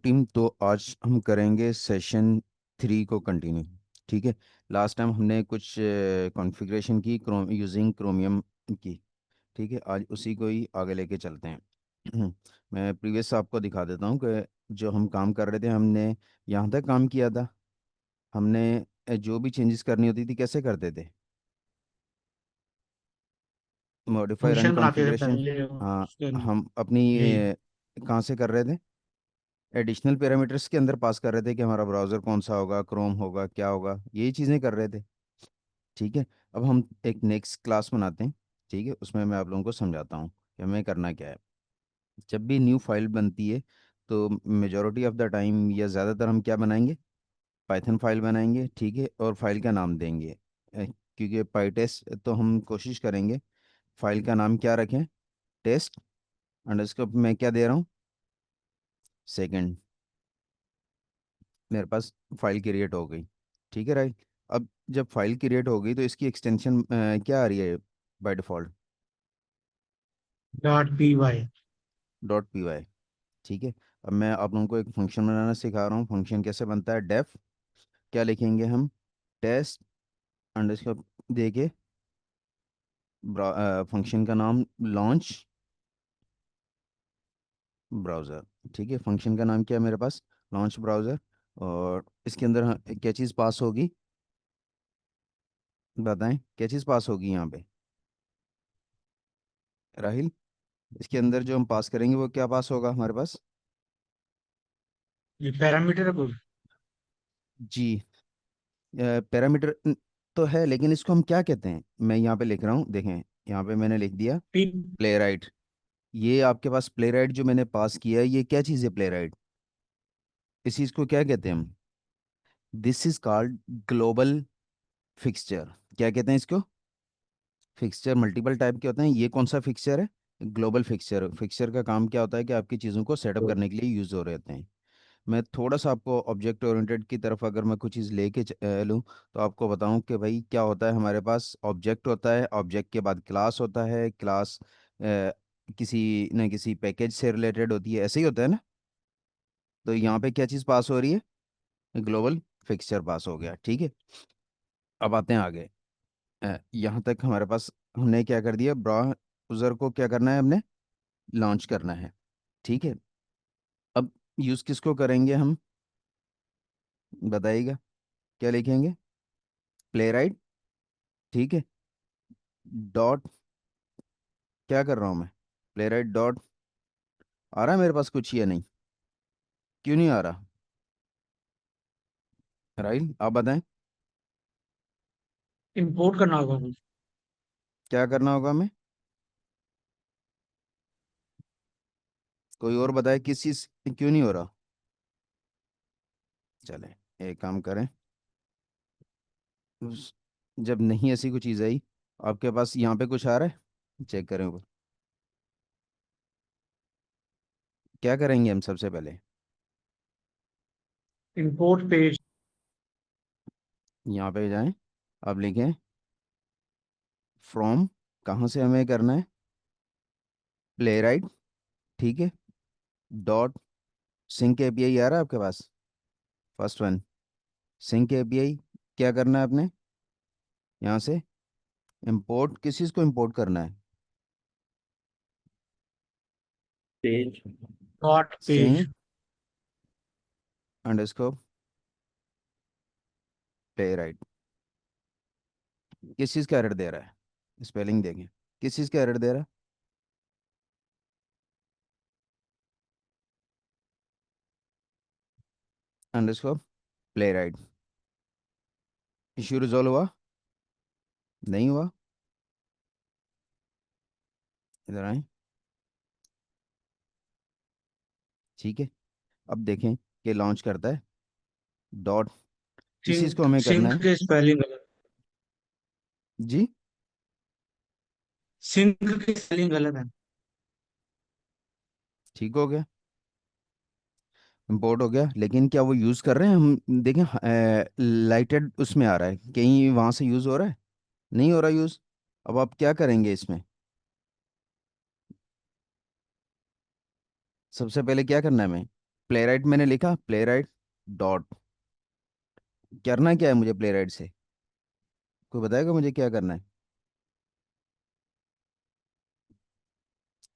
Team. तो आज हम करेंगे सेशन 3 को कंटिन्यू। ठीक है। लास्ट टाइम हमने कुछ कॉन्फ़िगरेशन की यूजिंग क्रोमियम की। ठीक है, आज उसी को ही आगे लेके चलते हैं। मैं प्रीवियस आपको दिखा देता हूँ कि जो हम काम कर रहे थे, हमने यहाँ तक काम किया था। हमने जो भी चेंजेस करनी होती थी कैसे करते थे? मॉडिफाई रन फंक्शन बनाते थे कॉन्फ़िगरेशन। पहले हाँ, उसके अंदर। हम अपनी यही। कहाँ से कर रहे थे? एडिशनल पैरामीटर्स के अंदर पास कर रहे थे कि हमारा ब्राउज़र कौन सा होगा, क्रोम होगा, क्या होगा, यही चीज़ें कर रहे थे। ठीक है। अब हम एक नेक्स्ट क्लास बनाते हैं। ठीक है, उसमें मैं आप लोगों को समझाता हूँ कि हमें करना क्या है। जब भी न्यू फाइल बनती है तो मेजॉरिटी ऑफ द टाइम या ज़्यादातर हम क्या बनाएंगे? पाइथन फाइल बनाएंगे। ठीक है, और फाइल का नाम देंगे। क्योंकि पाईटेस्ट तो हम कोशिश करेंगे फाइल का नाम क्या रखें? टेस्ट अंडरस्कोर मैं क्या दे रहा हूँ? सेकंड। मेरे पास फाइल क्रिएट हो गई। ठीक है, राइट। अब जब फाइल क्रिएट हो गई तो इसकी एक्सटेंशन क्या आ रही है बाय डिफ़ॉल्ट? .py। .py। ठीक है। अब मैं आप लोगों को एक फंक्शन बनाना सिखा रहा हूँ। फंक्शन कैसे बनता है? डेफ क्या लिखेंगे हम? टेस्ट अंडरस्कोर दे के फंक्शन का नाम लॉन्च ब्राउज़र। ठीक है, फंक्शन का नाम क्या है मेरे पास? Launch browser. और इसके अंदर क्या चीज़ पास होगी? बताएं क्या चीज़ पास होगी यहाँ पे, राहिल? इसके अंदर जो हम पास करेंगे वो क्या पास होगा हमारे पास? ये पैरामीटर है कुछ। जी। पैरामीटर तो है, लेकिन इसको हम क्या कहते हैं? मैं यहाँ पे लिख रहा हूँ, देखें। यहाँ पे मैंने लिख दिया टिप। Play right. ये आपके पास प्ले राइट जो मैंने पास किया है, ये क्या चीज़ है प्ले राइट? इस चीज़ को क्या कहते हैं हम? This is called global fixture. क्या कहते हैं इसको? फिक्सचर मल्टीपल टाइप के होते हैं, ये कौन सा फिक्सचर है? Global fixture. फिक्सचर का काम क्या होता है कि आपकी चीज़ों को सेटअप करने के लिए यूज़ हो रहे होते हैं। मैं थोड़ा सा आपको ऑब्जेक्ट ओरिएंटेड की तरफ अगर मैं कुछ चीज़ लेके लूँ तो आपको बताऊं कि भाई क्या होता है। हमारे पास ऑब्जेक्ट होता है, ऑब्जेक्ट के बाद क्लास होता है, क्लास किसी न किसी पैकेज से रिलेटेड होती है, ऐसे ही होता है ना? तो यहाँ पे क्या चीज़ पास हो रही है? ग्लोबल फिक्सचर पास हो गया। ठीक है। अब आते हैं आगे। यहाँ तक हमारे पास हमने क्या कर दिया? ब्राउज़र को क्या करना है हमने? लॉन्च करना है। ठीक है। अब यूज़ किसको करेंगे हम? बताइएगा। क्या लिखेंगे? Play right. ठीक है। डॉट क्या कर रहा हूँ मैं? प्ले राइट डॉट आ रहा है मेरे पास कुछ या नहीं? क्यों नहीं आ रहा? राइट, आप बताएं। इंपोर्ट करना होगा कुछ। क्या करना होगा हमें? कोई और बताए किस चीज़ क्यों नहीं हो रहा? चले, एक काम करें। उस- जब नहीं ऐसी कोई चीज़ आई आपके पास, यहाँ पे कुछ आ रहा है? चेक करें ऊपर। क्या करेंगे हम सबसे पहले? Import page. यहाँ पे जाएं। अब लिखें फ्रॉम। कहाँ से हमें करना है? Play right. ठीक है। डॉट सिंक एपीआई आ रहा है आपके पास? First one, sync API. क्या करना है आपने? यहाँ से इंपोर्ट, किस चीज़ को इंपोर्ट करना है? Page. Dot page. Sync underscore playwright. किस चीज़ का एरर दे रहा है? स्पेलिंग देंगे। किस चीज़ का एरर दे रहा है? Underscore play right. Issue resolve हुआ? नहीं हुआ? इधर आए। ठीक है। अब देखें कि लॉन्च करता है। डॉट इस चीज़ को सिंक हमें करना सिंक है। के स्पेलिंग गलत। जी। सिंक की स्पेलिंग गलत है। ठीक हो गया, इम्पोर्ट हो गया। लेकिन क्या वो यूज़ कर रहे हैं हम? देखें लाइटेड उसमें आ रहा है, कहीं वहाँ से यूज़ हो रहा है? नहीं हो रहा यूज़। अब आप क्या करेंगे इसमें? सबसे पहले क्या करना है हमें? प्ले राइट मैंने लिखा, प्ले राइट डॉट, करना क्या है मुझे प्ले राइट से? कोई बताएगा मुझे क्या करना है?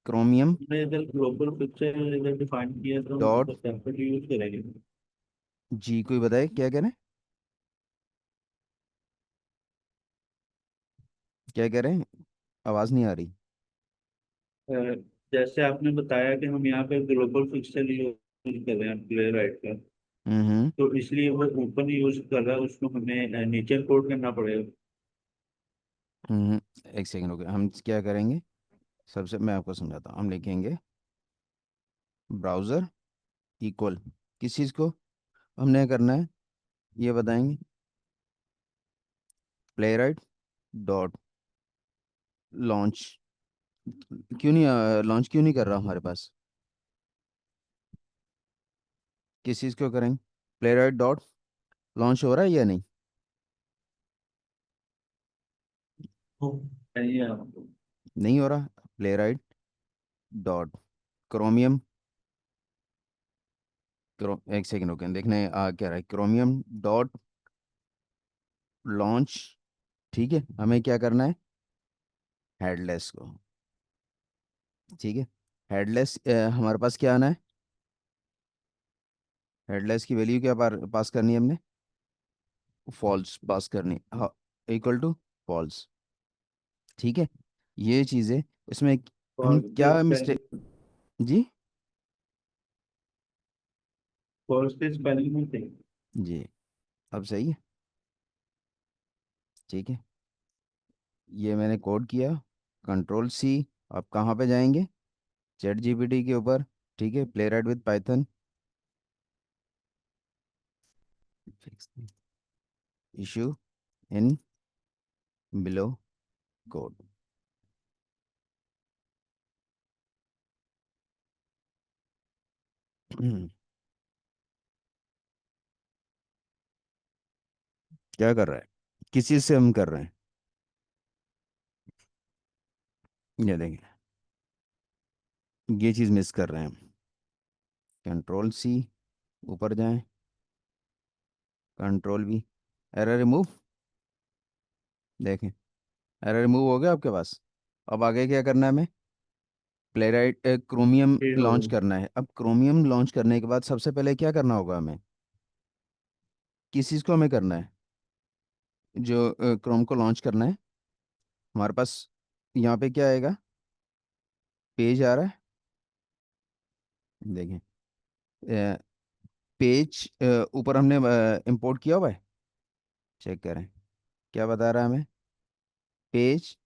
क्रोमियम हमने इधर ग्लोबल पिक्चर इधर डिफाइन किया तो हम डॉट तो सेपरेट यूज करेंगे। जी, कोई बताए क्या कह रहे हैं? क्या कह रहे हैं? आवाज़ नहीं आ रही। अ, जैसे आपने बताया कि हम यहाँ पे ग्लोबल पिक्चर यूज कर रहे हैं प्ले राइट का, हम्म। तो इसलिए वो ओपन यूज कर रहा है, उसको हमें नीचे कोड करना पड़ेगा। हम्म। एक सेकंड, ओके, हम क्या करेंगे? सबसे मैं आपको समझाता हूँ, हम लिखेंगे ब्राउज़र इक्वल, किस चीज़ को हमने करना है ये बताएंगे? प्ले राइट डॉट लॉन्च, क्यों नहीं लॉन्च क्यों नहीं कर रहा हमारे पास? किस चीज़ को करेंगे? प्ले राइट डॉट लॉन्च हो रहा है या नहीं? सही है आपको। नहीं हो रहा। प्ले राइट डॉट क्रोमियम, एक सेकंड ओके, देखने आ क्या रहा है, क्रोमियम डॉट लॉन्च। ठीक है, हमें क्या करना है? हेडलेस को, ठीक है। हेडलेस हमारे पास क्या आना है? हेडलेस की वैल्यू क्या पास करनी है हमने? फॉल्स पास करनी, हाँ, इक्वल टू फॉल्स। ठीक है, ये चीज़ें इसमें हम फॉल्स के क्या मिस्टेक? स्पेलिंग, जी। फॉल्स के स्पेलिंग में थे। जी, अब सही है। ठीक है, ये मैंने कोड किया, कंट्रोल सी। आप कहाँ पे जाएंगे? चैट जीपीटी के ऊपर। ठीक है, play right with Python, issue in below code. क्या कर रहा है? किस चीज़ से हम कर रहे हैं? ये देखें, ये चीज़ मिस कर रहे हैं हम। कंट्रोल सी, ऊपर जाएं, कंट्रोल वी, एरर रिमूव। देखें, एरर रिमूव हो गया आपके पास। अब आगे क्या करना है हमें? प्ले राइट क्रोमियम ये हो लॉन्च गया। करना है। अब क्रोमियम लॉन्च करने के बाद सबसे पहले क्या करना होगा हमें? किस चीज़ को हमें करना है? जो क्रोम को लॉन्च करना है, हमारे पास यहाँ पे क्या आएगा? पेज आ रहा है, देखें, पेज ऊपर हमने इंपोर्ट किया हुआ है, चेक करें क्या बता रहा है हमें। पेज,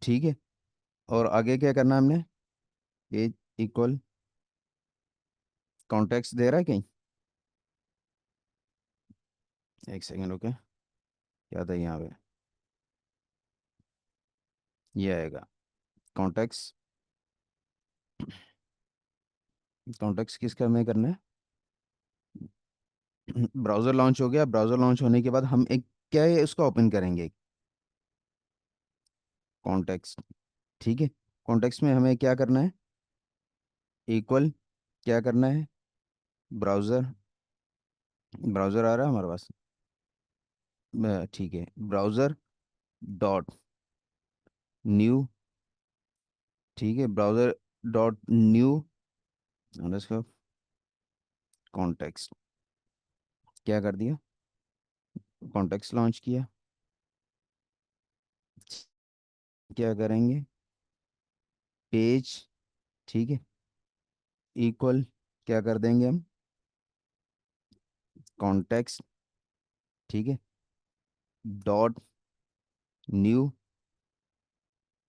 ठीक है, और आगे क्या करना है हमने? पेज इक्वल कॉन्टेक्स्ट दे रहा है कहीं? एक सेकेंड ओके, क्या था यहाँ पे? ये आएगा कॉन्टेक्स्ट। कॉन्टेक्स्ट किसका हमें करना है? ब्राउज़र लॉन्च हो गया, ब्राउज़र लॉन्च होने के बाद हम एक क्या है उसका ओपन करेंगे? कॉन्टेक्स्ट, ठीक है। कॉन्टेक्स्ट में हमें क्या करना है? इक्वल, क्या करना है? ब्राउज़र, ब्राउज़र आ रहा है हमारे पास, ठीक है, ब्राउज़र डॉट न्यू, ठीक है, browser dot new underscore context. क्या कर दिया? कॉन्टेक्स्ट लॉन्च किया। क्या करेंगे? पेज, ठीक है, इक्वल, क्या कर देंगे हम? कॉन्टेक्स्ट, ठीक है, dot new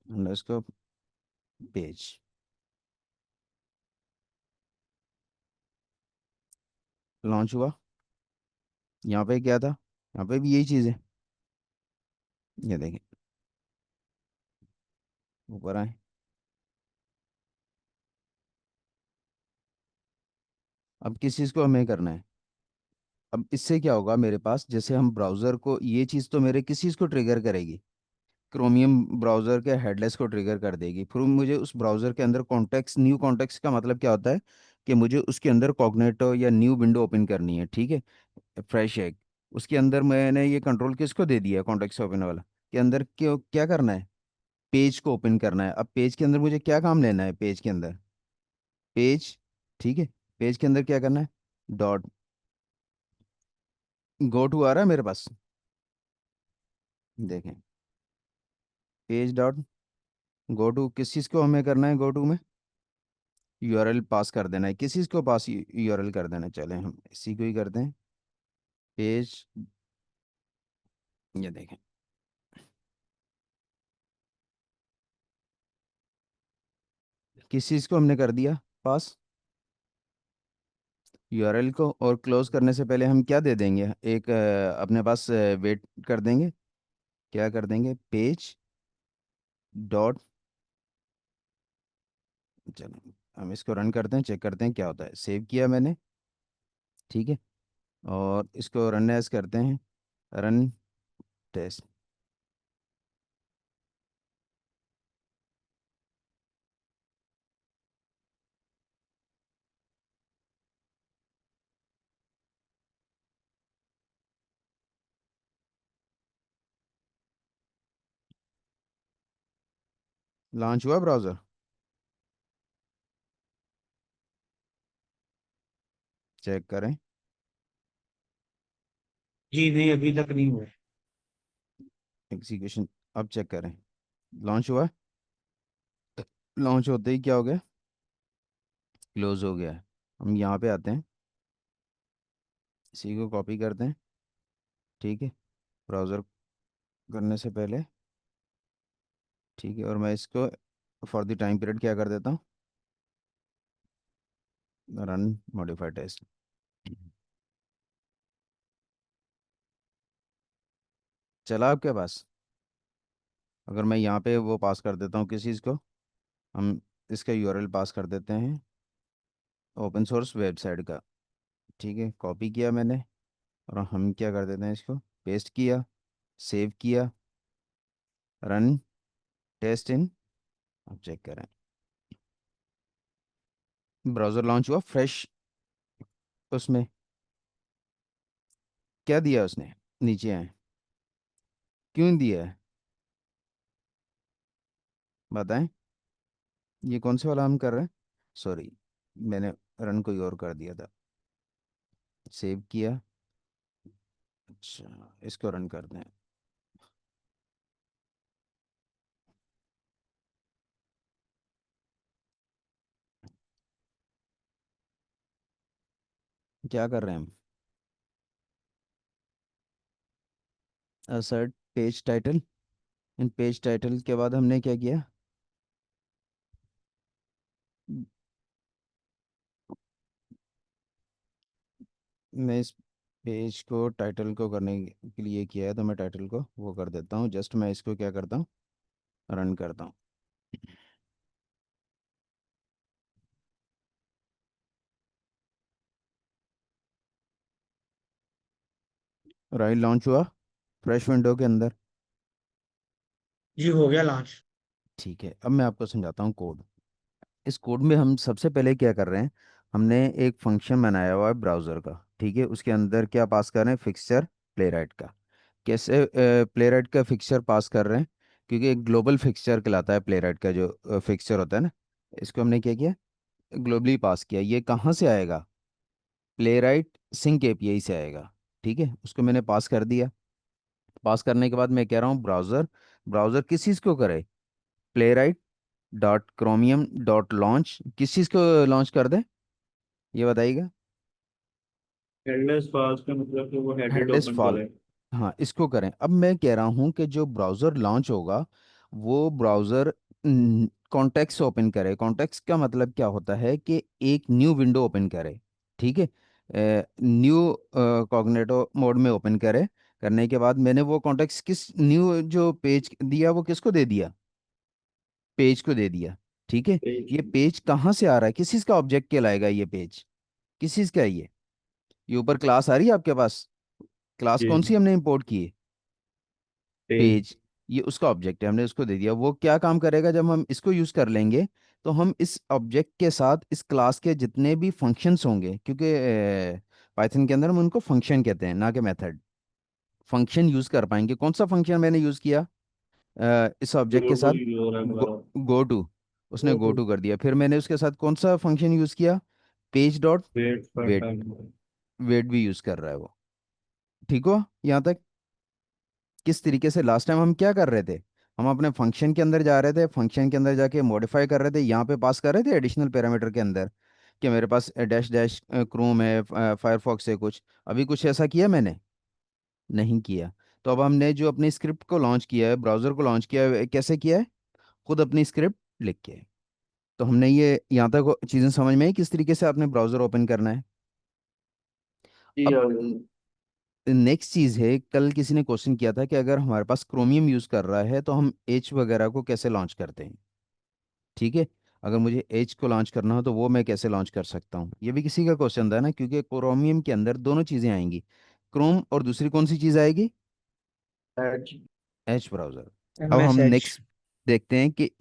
underscore page. Launch हुआ। यहाँ पे क्या था? यहाँ पे भी यही चीज़ है, ये देखें, ऊपर आए। अब किस चीज़ को हमें करना है? अब इससे क्या होगा मेरे पास, जैसे हम ब्राउज़र को, ये चीज़ तो मेरे किस चीज़ को ट्रिगर करेगी? क्रोमियम ब्राउज़र के हेडलेस को ट्रिगर कर देगी। फिर मुझे उस ब्राउज़र के अंदर कॉन्टेक्स्ट, न्यू कॉन्टेक्स्ट का मतलब क्या होता है? कि मुझे उसके अंदर कॉग्निटो या न्यू विंडो ओपन करनी है, ठीक है, फ्रेश है। उसके अंदर मैंने ये कंट्रोल किसको दे दिया, कॉन्टेक्स्ट ओपन वाला के अंदर क्यों क्या करना है, पेज को ओपन करना है। अब पेज के अंदर मुझे क्या काम लेना है, पेज के अंदर, पेज, ठीक है, पेज के अंदर क्या करना है, डॉट गो टू आ रहा है मेरे पास, देखें, पेज डॉट गो टू, किस चीज़ को हमें करना है, गो टू में यूआरएल पास कर देना है, किस चीज़ को पास यूआरएल कर देना है, चले हम इसी को ही करते हैं, पेज, ये देखें, किस चीज़ को हमने कर दिया पास, यूआरएल को। और क्लोज करने से पहले हम क्या दे देंगे, एक अपने पास वेट कर देंगे, क्या कर देंगे, पेज डॉट, चलो हम इसको रन करते हैं, चेक करते हैं क्या होता है, सेव किया मैंने, ठीक है, और इसको रन एज करते हैं, रन टेस्ट, लॉन्च हुआ ब्राउज़र, चेक करें, जी नहीं, अभी तक नहीं हुआ। एग्जीक्यूशन, अब चेक करें, लॉन्च हुआ, लॉन्च होते ही क्या हो गया, क्लोज हो गया है। हम यहाँ पे आते हैं, इसी को कॉपी करते हैं, ठीक है, ब्राउज़र करने से पहले, ठीक है, और मैं इसको फॉर द टाइम पीरियड क्या कर देता हूँ, रन मॉडिफाई टेस्ट, चला आपके पास। अगर मैं यहाँ पे वो पास कर देता हूँ किस चीज़ को, हम इसका यूआरएल पास कर देते हैं ओपन सोर्स वेबसाइट का, ठीक है, कॉपी किया मैंने, और हम क्या कर देते हैं, इसको पेस्ट किया, सेव किया, रन टेस्ट इन, अब चेक करें, ब्राउज़र लॉन्च हुआ फ्रेश, उसमें क्या दिया उसने, नीचे आए, क्यों दिया है, बताएं, ये कौन से वाला हम कर रहे हैं, सॉरी, मैंने रन कोई और कर दिया था, सेव किया, अच्छा इसको रन करते हैं, क्या कर रहे हैं हम, असर्ट पेज टाइटल, इन पेज टाइटल के बाद हमने क्या किया, मैं इस पेज को टाइटल को करने के लिए किया है, तो मैं टाइटल को वो कर देता हूँ, जस्ट मैं इसको क्या करता हूँ, रन करता हूँ, राइट लॉन्च हुआ फ्रेश विंडो के अंदर, जी हो गया लॉन्च। ठीक है। अब मैं आपको समझाता हूँ कोड। इस कोड में हम सबसे पहले क्या कर रहे हैं, हमने एक फंक्शन बनाया हुआ है ब्राउज़र का, ठीक है, उसके अंदर क्या पास कर रहे हैं, फिक्सचर प्लेराइट का। कैसे प्लेराइट का फिक्सचर पास कर रहे हैं, क्योंकि एक ग्लोबल फिक्सचर कहलाता है प्लेराइट का जो फिक्सचर होता है ना, इसको हमने क्या किया, ग्लोबली पास किया। ये कहाँ से आएगा, प्लेराइट सिंक एपीआई से आएगा, ठीक है, उसको मैंने पास कर दिया। पास करने के बाद मैं कह रहा हूँ ब्राउज़र, ब्राउज़र किस चीज़ को करे, playwright dot chromium dot launch, किस चीज़ को लॉन्च कर दे, ये बताइएगा, हेडलेस फास्ट का मतलब कि वो हेडेड हेडलेस ओपन फॉल, करे। हाँ इसको करें। अब मैं कह रहा हूँ कि जो ब्राउज़र लॉन्च होगा वो ब्राउज़र कॉन्टेक्स्ट ओपन करे। कॉन्टेक्स्ट का मतलब क्या होता है कि एक न्यू विंडो ओपन करे, ठीक है, न्यू कॉग्निटो मोड में ओपन करे। करने के बाद मैंने वो कॉन्टेक्स्ट किस न्यू जो पेज दिया वो किसको दे दिया, पेज को दे दिया, ठीक है। पेज। ये पेज कहाँ से आ रहा है, किस चीज़ का ऑब्जेक्ट कहलाएगा ये पेज, किस चीज़ का है ये ऊपर क्लास आ रही है आपके पास, क्लास जी। कौन सी हमने इंपोर्ट की है, पेज। पेज। ये उसका ऑब्जेक्ट है, हमने उसको दे दिया। वो क्या काम करेगा जब हम इसको यूज़ कर लेंगे, तो हम इस ऑब्जेक्ट के साथ इस क्लास के जितने भी फंक्शंस होंगे, क्योंकि पाइथन के अंदर हम उनको फंक्शन कहते हैं ना कि मेथड, फंक्शन यूज़ कर पाएंगे। कौन सा फंक्शन मैंने यूज़ किया इस ऑब्जेक्ट के गो साथ? टू यूर गो वगैरह। गो टू, उसने गो गो टू टू कर दिया। फिर मैंने उसके साथ कौन सा फंक्शन यूज़ किया? Page dot wait for wait, time. Wait भी यूज़ कर रहा है वो। ठीक हो यहाँ तक? किस तरीके से लास्ट टाइम हम क्या कर रहे थे, हम अपने फंक्शन के अंदर जा रहे थे, फंक्शन के अंदर जाके मॉडिफाई कर रहे थे, यहाँ पे पास कर रहे थे एडिशनल पैरामीटर के अंदर कि मेरे पास डैश डैश क्रोम है, फायरफॉक्स है कुछ। अभी कुछ ऐसा किया मैंने? नहीं किया। तो अब हमने जो अपनी स्क्रिप्ट को लॉन्च किया है, ब्राउज़र को लॉन्च किया है, कैसे किया है? खुद अपनी स्क्रिप्ट लिख के। तो हमने ये यहाँ तक चीज़ें समझ में आई किस तरीके से आपने ब्राउज़र ओपन करना है। जी अब और नेक्स्ट चीज़ है, कल किसी ने क्वेश्चन किया था कि अगर हमारे पास क्रोमियम यूज़ कर रहा है तो हम एच वगैरह को कैसे लॉन्च करते हैं। ठीक है, अगर मुझे एच को लॉन्च करना हो तो वो मैं कैसे लॉन्च कर सकता हूँ, ये भी किसी का क्वेश्चन था ना, क्योंकि क्रोमियम के अंदर दोनों चीज़ें आएंगी, क्रोम और दूसरी कौन सी चीज़ आएगी? एच। H browser. अब एम हम एस एच। नेक्स्ट देखते हैं कि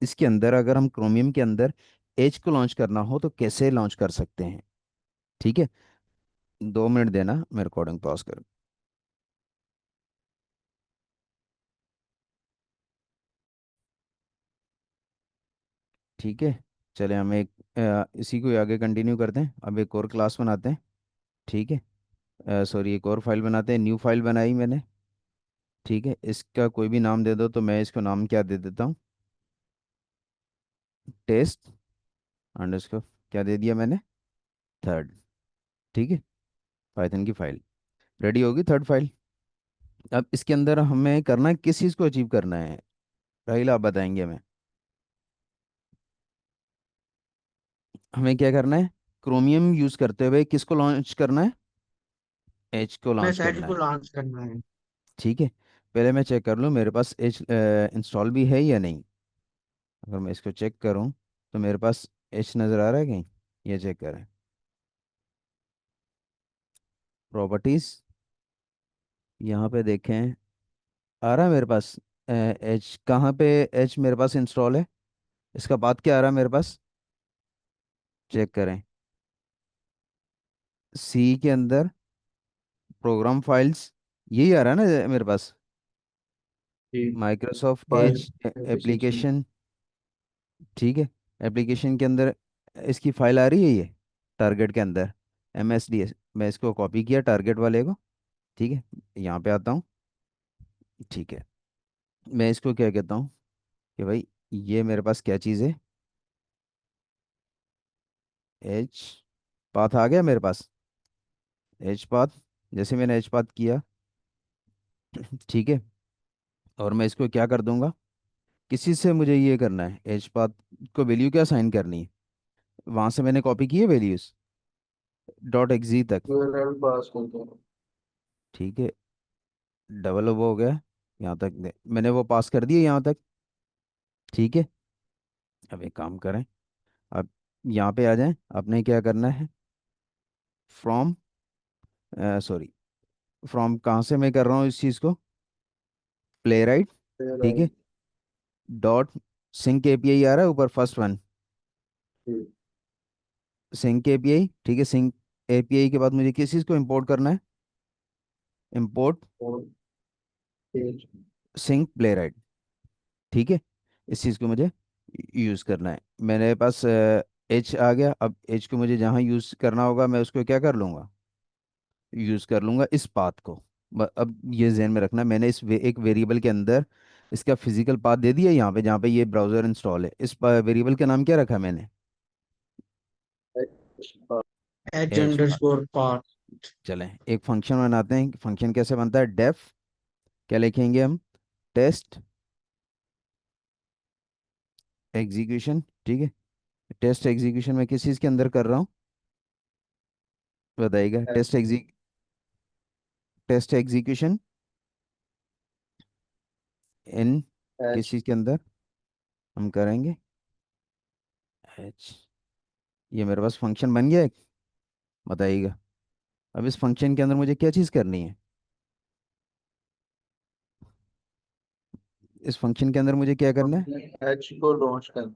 इसके अंदर अगर हम क्रोमियम के अंदर एच को लॉन्च करना हो तो कैसे लॉन्च कर सकते हैं। ठीक है, 2 मिनट देना, मैं रिकॉर्डिंग पॉज कर। ठीक है, चले हम एक इसी को आगे कंटिन्यू करते हैं, अब एक और क्लास बनाते हैं। ठीक है, सॉरी, एक और फाइल बनाते हैं, न्यू फाइल बनाई मैंने। ठीक है, इसका कोई भी नाम दे दो, तो मैं इसको नाम क्या दे देता हूँ? टेस्ट अंडरस्कोर, क्या दे दिया मैंने? थर्ड। ठीक है, पाइथन की फाइल रेडी होगी, थर्ड फाइल। अब इसके अंदर हमें करना है, किस चीज़ को अचीव करना है, राहिल आप बताएंगे हमें। हमें क्या करना है? क्रोमियम यूज़ करते हुए किसको लॉन्च करना है? एच को एम लॉन्च एस एच करना को है। लॉन्च करना है। ठीक है, पहले मैं चेक कर लूँ मेरे पास एच इंस्टॉल भी है या नहीं। अगर मैं इसको चेक करूँ तो मेरे पास एच नज़र आ रहा है कहीं? ये चेक करें, प्रॉपर्टीज़, यहाँ पे देखें, आ रहा है मेरे पास एच। कहाँ पे एच मेरे पास इंस्टॉल है? इसका बात क्या आ रहा है मेरे पास? चेक करें, सी के अंदर प्रोग्राम फाइल्स, यही आ रहा है ना मेरे पास, जी। Microsoft by Edge application. Application. ठीक है, एप्लीकेशन के अंदर इसकी फाइल आ रही है ये, टारगेट के अंदर एम एस डी एस। मैं इसको कॉपी किया टारगेट वाले को। ठीक है, यहाँ पे आता हूँ। ठीक है, मैं इसको क्या कहता हूँ कि भाई ये मेरे पास क्या चीज़ है, एच पाथ आ गया मेरे पास, एच पाथ। जैसे मैंने एच पाथ किया, ठीक है, और मैं इसको क्या कर दूंगा, किसी से मुझे ये करना है, एच पाथ को वैल्यू क्या साइन करनी है, वहां से मैंने कॉपी की है वैल्यूज डॉट एक्जी तक। यूआरएल पास कर दो। ठीक है, डबल वो हो गया, यहाँ तक मैंने वो पास कर दिया यहाँ तक। ठीक है, अब एक काम करें, अब यहाँ पे आ जाएं, आपने क्या करना है, फ्रॉम, सॉरी, फ्रॉम कहाँ से मैं कर रहा हूँ इस चीज़ को, प्ले राइट। ठीक है, डॉट सिंक एपीआई आ रहा है ऊपर, फर्स्ट वन, सिंक एपीआई। ठीक है, सिंक एपीआई के बाद मुझे किस चीज़ को इंपोर्ट करना है? Import sync play right. ठीक है, इस चीज़ को मुझे यूज़ करना है। मेरे पास एच आ गया, अब एच को मुझे जहाँ यूज़ करना होगा मैं उसको क्या कर लूँगा, यूज़ कर लूँगा इस पाथ को। अब ये ध्यान में रखना, मैंने एक वेरिएबल के अंदर इसका फिजिकल पाथ दे दिया यहाँ पे, जहाँ पे ये ब्राउज़र इंस्टॉल है, इस वेरिएबल का नाम क्या रखा मैंने? H H under path. Score path. चलें एक फंक्शन बनाते हैं, फंक्शन कैसे बनता है, डेफ, क्या लिखेंगे हम, टेस्ट एग्जीक्यूशन। ठीक है, टेस्ट एग्जीक्यूशन में किस चीज़ के अंदर कर रहा हूँ, बताइएगा, टेस्ट एग्जीक्यूशन इन किस एच। चीज़ के अंदर हम करेंगे, एच। ये मेरे पास फंक्शन बन गया एक, बताइएगा। अब इस फंक्शन के अंदर मुझे क्या चीज़ करनी है, इस फंक्शन के अंदर मुझे क्या करना है? हमने एच को लॉन्च कर।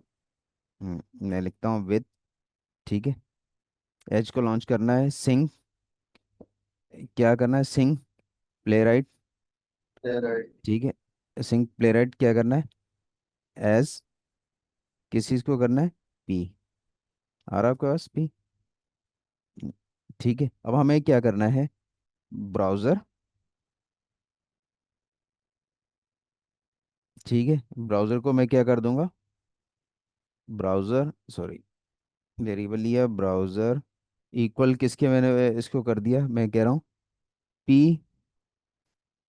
मैं लिखता हूँ विद। ठीक है, एच को लॉन्च करना है। सिंग, क्या करना है? सिंग प्ले राइट। राइट। ठीक है, सिंग प्ले राइट क्या करना है? एज, किस चीज़ को करना है? पी। आ रहा है आपके पास पी? ठीक है, अब हमें क्या करना है? ब्राउज़र। ठीक है, ब्राउज़र को मैं क्या कर दूंगा? ब्राउज़र, सॉरी, वेरिएबल लिया ब्राउज़र इक्वल किसके, मैंने इसको कर दिया, मैं कह रहा हूँ पी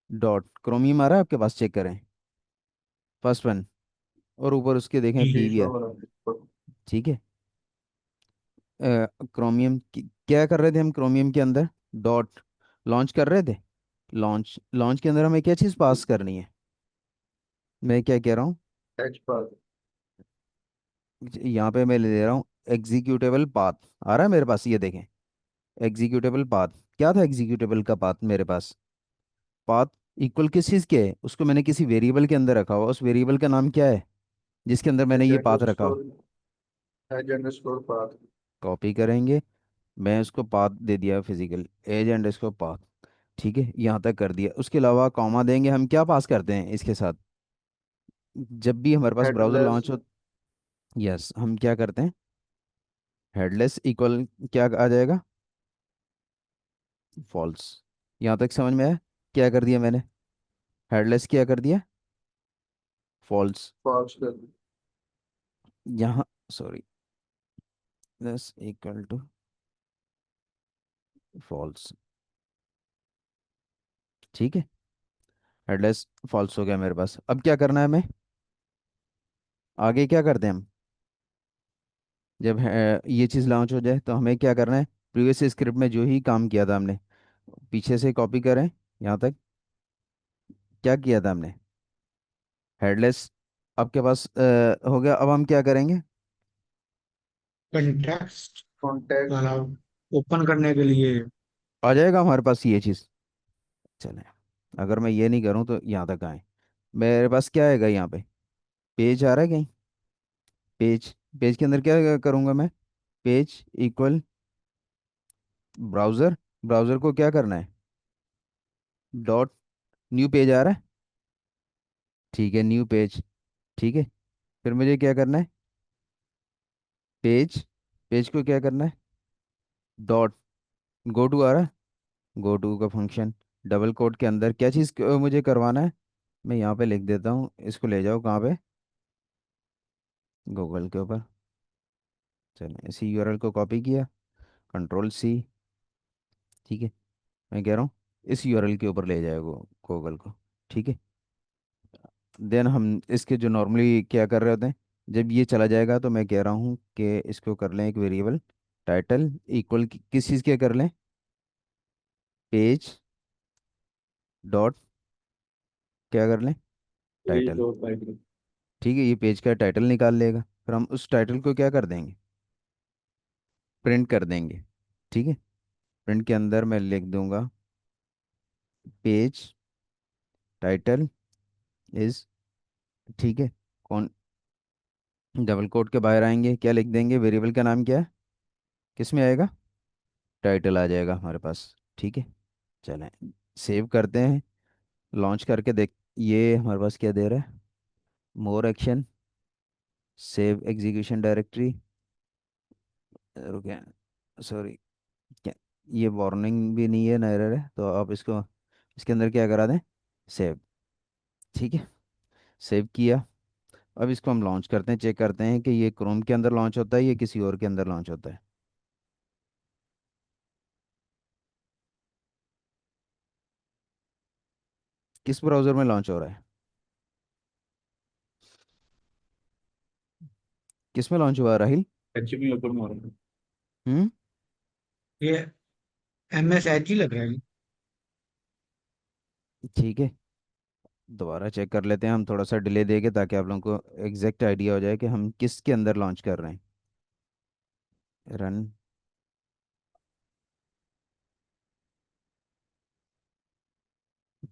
डॉट क्रोमियम। आ रहा है आपके पास? चेक करें, फर्स्ट वन, और ऊपर उसके देखें ठीक है, पी भी है। शो हो रहा है। ठीक है, क्रोमियम क्या कर रहे थे हम क्रोमियम के अंदर? डॉट लॉन्च कर रहे थे। लॉन्च, लॉन्च के अंदर हमें क्या चीज़ पास करनी है? मैं क्या कह रहा हूँ, एच पर। यहाँ पे मैं ले ले रहा हूँ एग्जीक्यूटेबल पाथ। आ रहा है मेरे पास? ये देखें, एग्जीक्यूटेबल पाथ। क्या था एग्जीक्यूटेबल का पाथ मेरे पास? पाथ इक्वल किस चीज़ के है? उसको मैंने किसी वेरिएबल के अंदर रखा हुआ, उस वेरिएबल का नाम क्या है जिसके अंदर मैंने एच ये पाथ रखा हो? Underscore, H underscore path. Copy करेंगे, मैं उसको पाथ दे दिया फिजिकल एज एंड इसको पाथ। ठीक है, यहाँ तक कर दिया। उसके अलावा कॉमा देंगे। हम क्या पास करते हैं इसके साथ? जब भी हमारे पास ब्राउज़र हेडलेस। लॉन्च हो, यस, हम क्या करते हैं? हेडलेस इक्वल क्या आ जाएगा? फॉल्स। यहाँ तक समझ में आया? क्या कर दिया मैंने? हेडलेस क्या कर दिया? फॉल्स। फॉल्स कर। यहाँ, sorry, less equal to false. ठीक है, हेडलेस फॉल्स हो गया मेरे पास। अब क्या करना है हमें? आगे क्या करते हैं हम? जब ये चीज़ लॉन्च हो जाए तो हमें क्या करना है? प्रीवियस स्क्रिप्ट में जो ही काम किया था हमने, पीछे से कॉपी करें यहाँ तक। क्या किया था हमने? हेडलेस आपके पास हो गया। अब हम क्या करेंगे? Context contact. वाला ओपन करने के लिए। आ जाएगा हमारे पास ये चीज़। चले, अगर मैं ये नहीं करूँ तो यहाँ तक आए। मेरे पास क्या आएगा यहाँ पे? पेज आ रहा है कहीं? पेज, पेज के अंदर क्या करूँगा मैं? Page equal browser. ब्राउज़र को क्या करना है? डॉट न्यू पेज आ रहा है? ठीक है, न्यू पेज। ठीक है, फिर मुझे क्या करना है? पेज, पेज को क्या करना है? डॉट गो टू आ रहा है? गो टू का फंक्शन, डबल कोट के अंदर क्या चीज़ मुझे करवाना है? मैं यहाँ पे लिख देता हूँ, इसको ले जाओ कहाँ पे? गूगल के ऊपर। चलो, इसी यूआरएल को कॉपी किया, कंट्रोल सी। ठीक है, मैं कह रहा हूँ इस यूआरएल के ऊपर ले जाएगा गूगल को। ठीक है, देन हम इसके जो नॉर्मली क्या कर रहे होते हैं, जब ये चला जाएगा तो मैं कह रहा हूँ कि इसको कर लें एक वेरिएबल टाइटल इक्वल किस चीज़ के कर लें? पेज डॉट क्या कर लें? Page title. और टाइटल। ठीक है, ये पेज का टाइटल निकाल लेगा। फिर हम उस टाइटल को क्या कर देंगे? प्रिंट कर देंगे। ठीक है, प्रिंट के अंदर मैं लिख दूंगा पेज टाइटल इज। ठीक है, कौन, डबल कोट के बाहर आएंगे, क्या लिख देंगे? वेरिएबल का नाम क्या है? किस में आएगा? टाइटल आ जाएगा हमारे पास। ठीक है, चलें, सेव करते हैं, लॉन्च करके देख। ये हमारे पास क्या दे रहा है? More action, save execution directory. रुके, सॉरी, क्या, ये वार्निंग भी नहीं है ना, एरर है, तो आप इसको इसके अंदर क्या करा दें? सेव। ठीक है, सेव किया। अब इसको हम लॉन्च करते हैं, चेक करते हैं कि ये क्रोम के अंदर लॉन्च होता है या किसी और के अंदर लॉन्च होता है। किस ब्राउज़र में लॉन्च हो रहा है? किस में लॉन्च हुआ है राहिल? एच में ओपन हो रहा है। हम्म। ये MSH ही लग रहा है। ठीक है, दोबारा चेक कर लेते हैं हम, थोड़ा सा डिले देके, ताकि आप लोगों को एग्जैक्ट आइडिया हो जाए कि हम किसके अंदर लॉन्च कर रहे हैं। रन,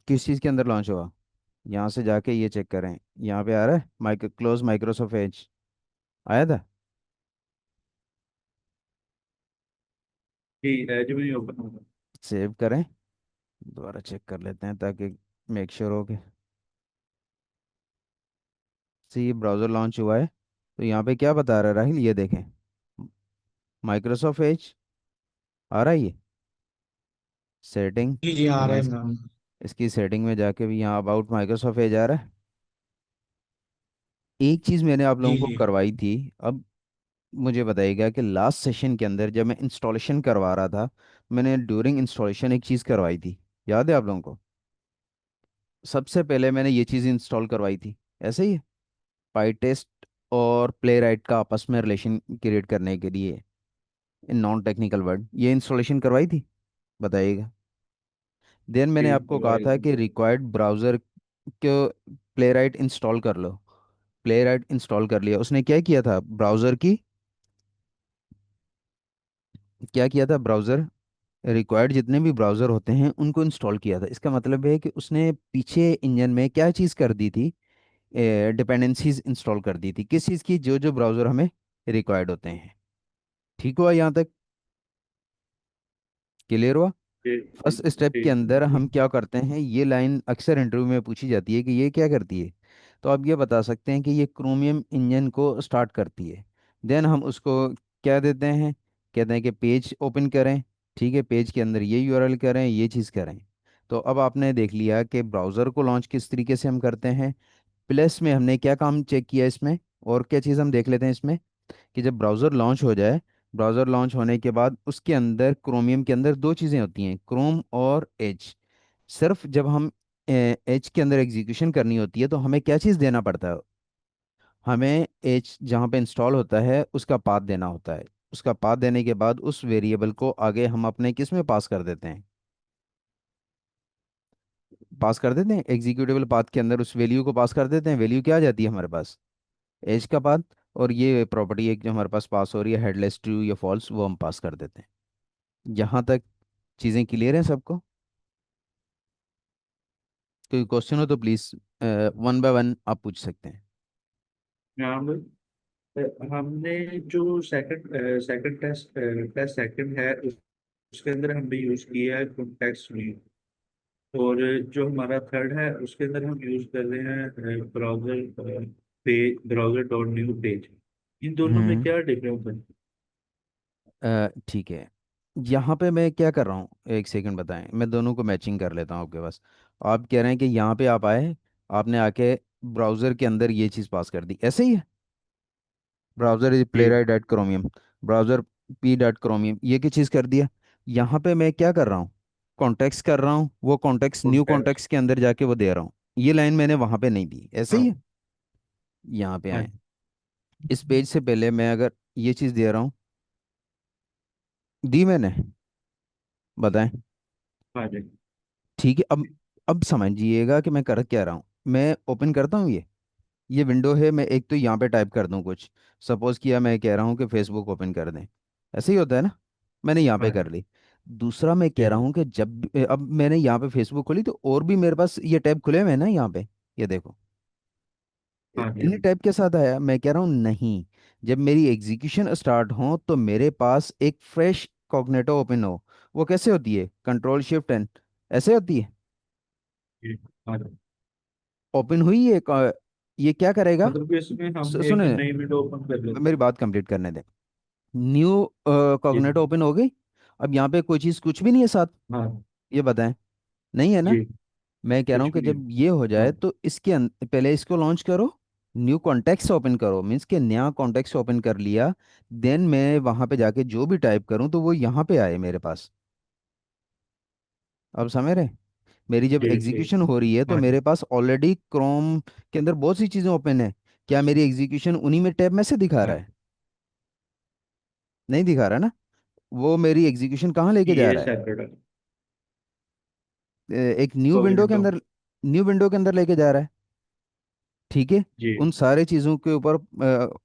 किस चीज़ के अंदर लॉन्च हुआ? यहाँ से जाके ये चेक करें, यहाँ पे आ रहा है क्लोज माइक्रोसॉफ्ट एज, आया था। जी, एज में ही ओपन होगा। सेव करें, दोबारा चेक कर लेते हैं ताकि मेक श्योर हो कि से ये ब्राउज़र लॉन्च हुआ है। तो यहाँ पे क्या बता रहा है राहिल, ये देखें, माइक्रोसॉफ्ट एज आ रहा है ये सेटिंग। जी जी आ मैं रहे इस, हैं मैम। इसकी सेटिंग में जाके भी यहाँ अबाउट माइक्रोसॉफ्ट एज आ रहा है। एक चीज़ मैंने आप जी लोगों को जी करवाई थी, अब मुझे बताइएगा कि लास्ट सेशन के अंदर जब मैं इंस्टॉलेशन करवा रहा था, मैंने ड्यूरिंग इंस्टॉलेशन एक चीज़ करवाई थी, याद है आप लोगों को? सबसे पहले मैंने ये चीज़ इंस्टॉल करवाई थी, ऐसे ही पाई टेस्ट और प्ले राइट का आपस में रिलेशन क्रिएट करने के लिए, इन नॉन टेक्निकल वर्ड, ये इंस्टॉलेशन करवाई थी, बताइएगा। देन मैंने जी, आपको कहा करवाई था थी। कि रिक्वायर्ड ब्राउज़र को प्ले राइट इंस्टॉल कर लो। प्ले राइट इंस्टॉल कर लिया, उसने क्या किया था ब्राउज़र की, क्या किया था ब्राउज़र, रिक्वायर्ड जितने भी ब्राउज़र होते हैं उनको इंस्टॉल किया था। इसका मतलब है कि उसने पीछे इंजन में क्या चीज़ कर दी थी, डिपेंडेंसीज इंस्टॉल कर दी थी, किस चीज़ की, जो जो ब्राउज़र हमें रिक्वायर्ड होते हैं। ठीक हुआ यहाँ तक, क्लियर हुआ? जी जी फर्स्ट स्टेप जी के अंदर हम क्या करते हैं, ये लाइन अक्सर इंटरव्यू में पूछी जाती है कि ये क्या करती है। तो आप ये बता सकते हैं कि ये क्रोमियम इंजन को स्टार्ट करती है। देन हम उसको क्या देते हैं, कहते हैं कि पेज ओपन करें। ठीक है, पेज के अंदर ये यूआरएल करें, ये चीज़ करें। तो अब आपने देख लिया कि ब्राउज़र को लॉन्च किस तरीके से हम करते हैं। प्लस में हमने क्या काम चेक किया इसमें, और क्या चीज़ हम देख लेते हैं इसमें, कि जब ब्राउज़र लॉन्च हो जाए, ब्राउज़र लॉन्च होने के बाद उसके अंदर क्रोमियम के अंदर दो चीज़ें होती हैं, क्रोम और एज। सिर्फ जब हम एज के अंदर एग्जीक्यूशन करनी होती है तो हमें क्या चीज़ देना पड़ता है, हमें एज जहाँ पे इंस्टॉल होता है उसका पाथ देना होता है। उसका पाथ देने के बाद उस वेरिएबल को आगे हम अपने किस में पास कर देते हैं, पास कर देते हैं एग्जीक्यूटेबल पाथ के अंदर, उस वैल्यू को पास कर देते हैं। वैल्यू क्या आ जाती है हमारे पास, एज का पाथ। और ये प्रॉपर्टी एक जो हमारे पास पास हो रही है, हेडलेस ट्रू या फॉल्स, वो हम पास कर देते हैं। यहाँ तक चीज़ें क्लियर हैं सबको? कोई क्वेश्चन हो तो प्लीज़ वन बाय वन आप पूछ सकते हैं। यहाँ पे हमने जो सेकंड टेस्ट सेकंड है उसके अंदर हमने यूज किया है कॉन्टेक्स्ट न्यू। और जो हमारा थर्ड है उसके अंदर हम यूज कर रहे हैं browser page, browser dot new page. इन दोनों में हम्म। क्या डिफरेंस है? ठीक है, यहाँ पे मैं क्या कर रहा हूँ, एक सेकंड बताएं, मैं दोनों को मैचिंग कर लेता हूँ आपके पास। आप कह रहे हैं कि यहाँ पे आप आए, आपने आके ब्राउज़र के अंदर ये चीज़ पास कर दी, ऐसे ही है, browser is G playwright dot chromium, browser P dot chromium, ये क्या चीज़ कर दिया। यहाँ पे मैं क्या कर रहा हूँ, कॉन्टेक्स्ट कर रहा हूँ, वो कॉन्टेक्स्ट न्यू कॉन्टेक्स्ट। कॉन्टेक्स्ट के अंदर जाके वो दे रहा हूँ। ये लाइन मैंने वहाँ पे नहीं दी, ऐसे ही है। हाँ यहाँ पे हाँ आए, इस पेज से पहले मैं अगर ये चीज़ दे रहा हूँ, दी मैंने, बताएं। हाँ जी ठीक है, अब समझिएगा कि मैं कर क्या रहा हूँ। मैं ओपन करता हूँ ये विंडो है, मैं एक तो यहाँ पे टाइप कर दूँ कुछ, सपोज किया मैं कह रहा हूँ कि फेसबुक ओपन कर दें, ऐसे ही होता है ना, मैंने यहाँ पे हाँ कर ली। दूसरा मैं कह जी रहा हूँ कि जब अब मैंने यहाँ पे फेसबुक खोली तो और भी मेरे पास ये टैब खुले हुए हैं ना यहाँ पे, ये देखो, हाँ जी इन्हीं टैब के साथ आया। मैं कह रहा हूँ नहीं, जब मेरी एग्जीक्यूशन स्टार्ट हो तो मेरे पास एक फ्रेश कॉग्निटो ओपन हो। वो कैसे होती है, कंट्रोल शिफ्ट एन, ऐसे होती है। जी हाँ जी। ओपन हुई ये ये क्या करेगा, मतलब कि इसमें हम एक सुने, नई विंडो ओपन कर लेते मेरी हैं। बात कंप्लीट करने दें। न्यू जी कॉग्निटो ओपन हो गई। अब यहाँ पे कोई चीज़ कुछ भी नहीं है साथ, हाँ ये बताएं, नहीं है ना। जी, मैं कह रहा कुछ हूँ कि भी नहीं। जब ये हो हाँ जाए तो इसके पहले इसको लॉन्च करो, न्यू कॉन्टेक्स्ट ओपन करो, मीन्स के नया कॉन्टेक्स्ट ओपन कर लिया। देन मैं वहाँ पे जाके जो भी टाइप करूँ तो वो यहाँ पे आए मेरे पास। अब समझ रहे, मेरी जब जी जी एग्जीक्यूशन हो रही है तो हाँ जी मेरे पास ऑलरेडी क्रोम के अंदर बहुत सी चीज़ें ओपन है। क्या मेरी एग्जीक्यूशन उन्हीं में टैब में से दिखा रहा हाँ। है, नहीं दिखा रहा ना। वो मेरी एग्जीक्यूशन कहाँ लेके जा ये रहा है, सेपरेट है। एक न्यू विंडो के कोग्निटो। अंदर, न्यू विंडो के अंदर लेके जा रहा है। ठीक है, जी उन सारे चीज़ों के ऊपर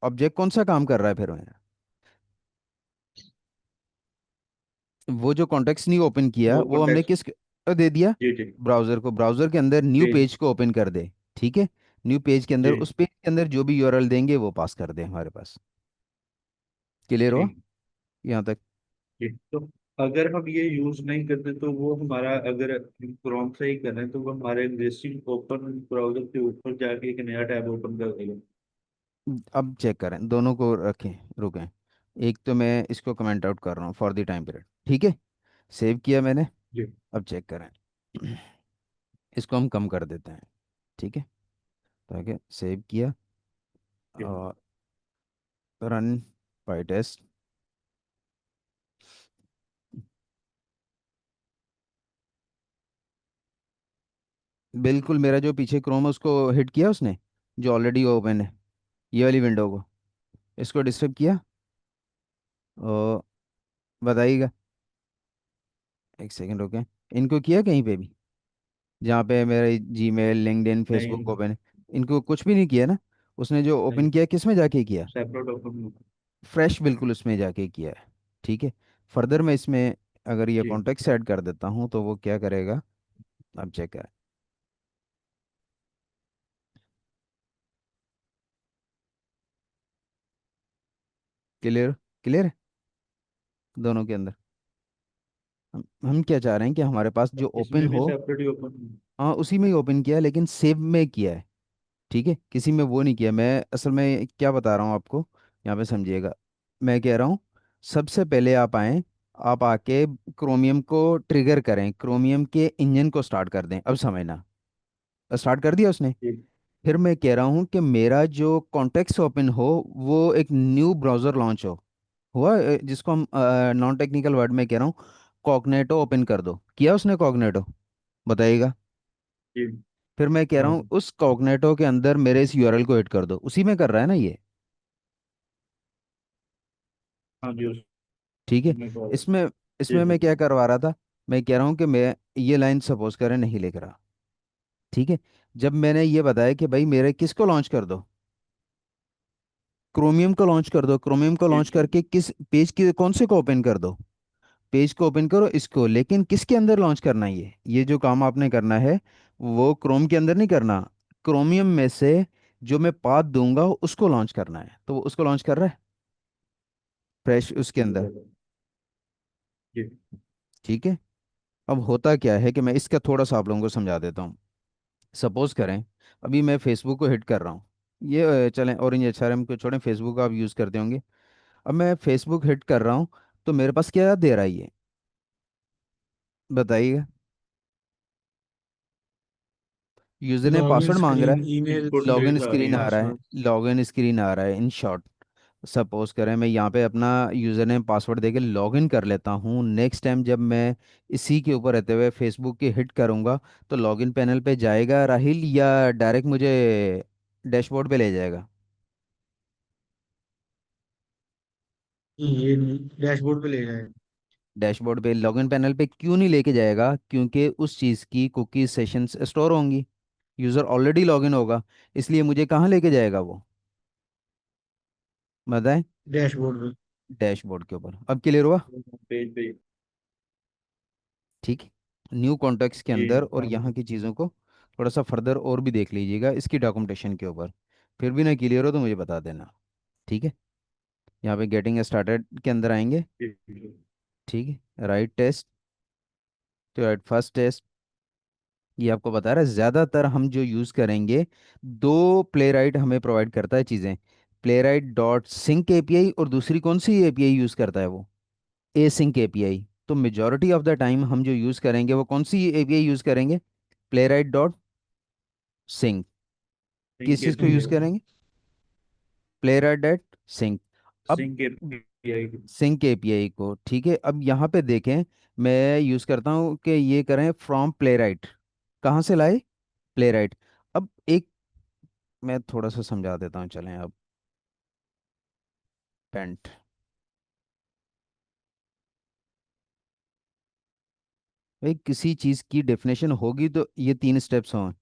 ऑब्जेक्ट कौन सा काम कर रहा है फिर मेरा, वो जो कॉन्टेक्स्ट नहीं ओपन किया वो वो हमने कॉन्टेक्स्ट। किस, तो दे दिया। जी जी ब्राउज़र को, ब्राउज़र के अंदर न्यू जी पेज को ओपन कर दे। ठीक है। न्यू पेज के अंदर, जी उस पेज के अंदर जो भी यूआरएल देंगे वो पास कर दे हमारे पास। क्लियर हुआ जी यहाँ तक? जी। तो अगर हम ये यूज नहीं करते तो वो हमारा, अगर क्रोम से ही करें तो वो हमारे एग्जिस्टिंग ओपन ब्राउजर के ऊपर जाके एक नया टैब ओपन कर देगा। अब चेक करें, दोनों को रखें, रुकें। एक तो मैं इसको कमेंट आउट कर रहा हूँ फॉर द टाइम पीरियड। ठीक है। सेव किया मैंने। जी अब चेक करें। इसको हम कम कर देते हैं। ठीक है। ताकि सेव किया जी और रन बाई टेस्ट। बिल्कुल, मेरा जो पीछे क्रोम है उसको हिट किया उसने, जो ऑलरेडी ओपन है, ये वाली विंडो को, इसको डिस्टर्ब किया। और बताइएगा। एक सेकंड रुके। इनको किया कहीं पे भी, जहाँ पे मेरे जीमेल, लिंक्डइन, फेसबुक नहीं, ओपन है? इनको कुछ भी नहीं किया ना? उसने जो ओपन नहीं किया किस में जाके किया? Separate open. फ्रेश, बिल्कुल उसमें जाके किया है। ठीक है। फर्दर मैं इसमें अगर ये जी कॉन्टेक्स्ट ऐड कर देता हूँ तो वो क्या करेगा? अब चेक करें। क्लियर? क्लियर है दोनों के अंदर? हम क्या चाह रहे हैं कि हमारे पास जो ओपन इसमें भी हो। सेपरेट ही ओपन। हाँ, उसी में ही ओपन किया है, लेकिन सेव में किया है। ठीक है, किसी में वो नहीं किया। मैं असल में क्या बता रहा हूँ आपको, यहाँ पे समझिएगा। मैं कह रहा हूँ, सबसे पहले आप आएँ, आप आके क्रोमियम को ट्रिगर करें, क्रोमियम के इंजन को स्टार्ट कर दें। अब समझना। स्टार्ट कर दिया उसने? जी फिर मैं कह रहा हूँ कि मेरा जो कॉन्टेक्स्ट ओपन हो, वो एक न्यू ब्राउज़र लॉन्च हो। हुआ जिसको हम नॉन टेक्निकल वर्ड में कह रहा हूँ, कॉग्नेटो ओपन कर दो। किया उसने कॉग्नेटो? बताइएगा। जी। फिर मैं कह रहा हाँ हूँ उस कॉग्नेटो के अंदर मेरे इस यूआरएल को हिट कर दो। उसी में कर रहा है ना ये? हाँ जी ठीक है। उसमें कॉल। इसमें जी इसमें जी मैं क्या करवा रहा था? मैं कह रहा हूँ कि मैं ये लाइन सपोज करें नहीं लिख रहा। ठीक है। जब मैंने ये बताया कि भाई मेरे किसको लॉन्च कर दो, क्रोमियम को लॉन्च कर दो, क्रोमियम को जी लॉन्च करके किस पेज के कौन से को ओपन कर दो, पेज को ओपन करो इसको, लेकिन किसके अंदर लॉन्च करना है? ये जो काम आपने करना है वो क्रोम के अंदर नहीं करना, क्रोमियम में से जो मैं पाथ दूंगा उसको लॉन्च करना है। तो वो उसको लॉन्च कर रहा है फ्रेश उसके जी अंदर। जी जी ठीक है। अब होता क्या है कि मैं इसका थोड़ा सा आप लोगों को समझा देता हूँ। सपोज करें, अभी मैं फेसबुक को हिट कर रहा हूँ। ये चलें, ऑरेंज एचआरएम को छोड़ें, फेसबुक आप यूज़ करते होंगे। अब मैं फेसबुक हिट कर रहा हूँ, तो मेरे पास क्या दे रहा है ये? बताइएगा। यूज़र ने लॉगिन पासवर्ड मांग रहा स्क्रीन, है। ईमेल, इनपुट लॉगिन लिस्ट आ रही स्क्रीन है। आ रहा है। पासवर्ड। लॉगिन स्क्रीन आ रहा है इन शॉर्ट। सपोज करें मैं यहाँ पे अपना यूज़र नेम पासवर्ड देके लॉगिन कर लेता हूँ। नेक्स्ट टाइम जब मैं इसी के ऊपर रहते हुए फेसबुक के हिट करूँगा, तो लॉगिन पैनल पे जाएगा राहिल, या डायरेक्ट मुझे डैशबोर्ड पे ले जाएगा? ये डैशबोर्ड पे ले जाएगा। डैशबोर्ड पे, लॉगिन पैनल पे क्यों नहीं लेके जाएगा? क्योंकि उस चीज़ की कुकी सेशंस स्टोर होंगी, यूज़र ऑलरेडी लॉगिन होगा। इसलिए मुझे कहाँ लेके जाएगा वो? बताएं। डैशबोर्ड पे। डैशबोर्ड के ऊपर। अब क्लियर हुआ? पेज पे। ठीक है। न्यू कॉन्टेक्स्ट के जी अंदर और हाँ यहाँ जी की चीज़ों को थोड़ा सा फर्दर और भी देख लीजिएगा इसकी डॉक्यूमेंटेशन के ऊपर। फिर भी ना क्लियर हो तो मुझे बता देना। ठीक है। यहाँ पे गेटिंग स्टार्टेड के अंदर आएंगे। जी जी ठीक है। राइट टेस्ट, तो राइट फर्स्ट टेस्ट। ये आपको बता रहा है ज़्यादातर हम जो यूज़ करेंगे, दो प्ले राइट हमें प्रोवाइड करता है चीज़ें। Playwright dot sync API, और दूसरी कौन सी एपीआई यूज़ करता है वो? Async API. तो मेजॉरिटी ऑफ द टाइम हम जो यूज़ करेंगे वो कौन सी एपीआई यूज़ करेंगे? Playwright dot sync. किस सिंक चीज़ को यूज़ एपीआई। करेंगे? Playwright dot sync. अब सिंक एपीआई। सिंक एपीआई को, ठीक है। अब यहाँ पे देखें, मैं यूज़ करता हूँ कि ये करें फ्रॉम प्ले राइट। कहाँ से लाए? Play right. अब एक मैं थोड़ा सा समझा देता हूँ, चलें अब। पेंट। भाई किसी चीज़ की डेफिनेशन होगी तो ये तीन स्टेप्स हों।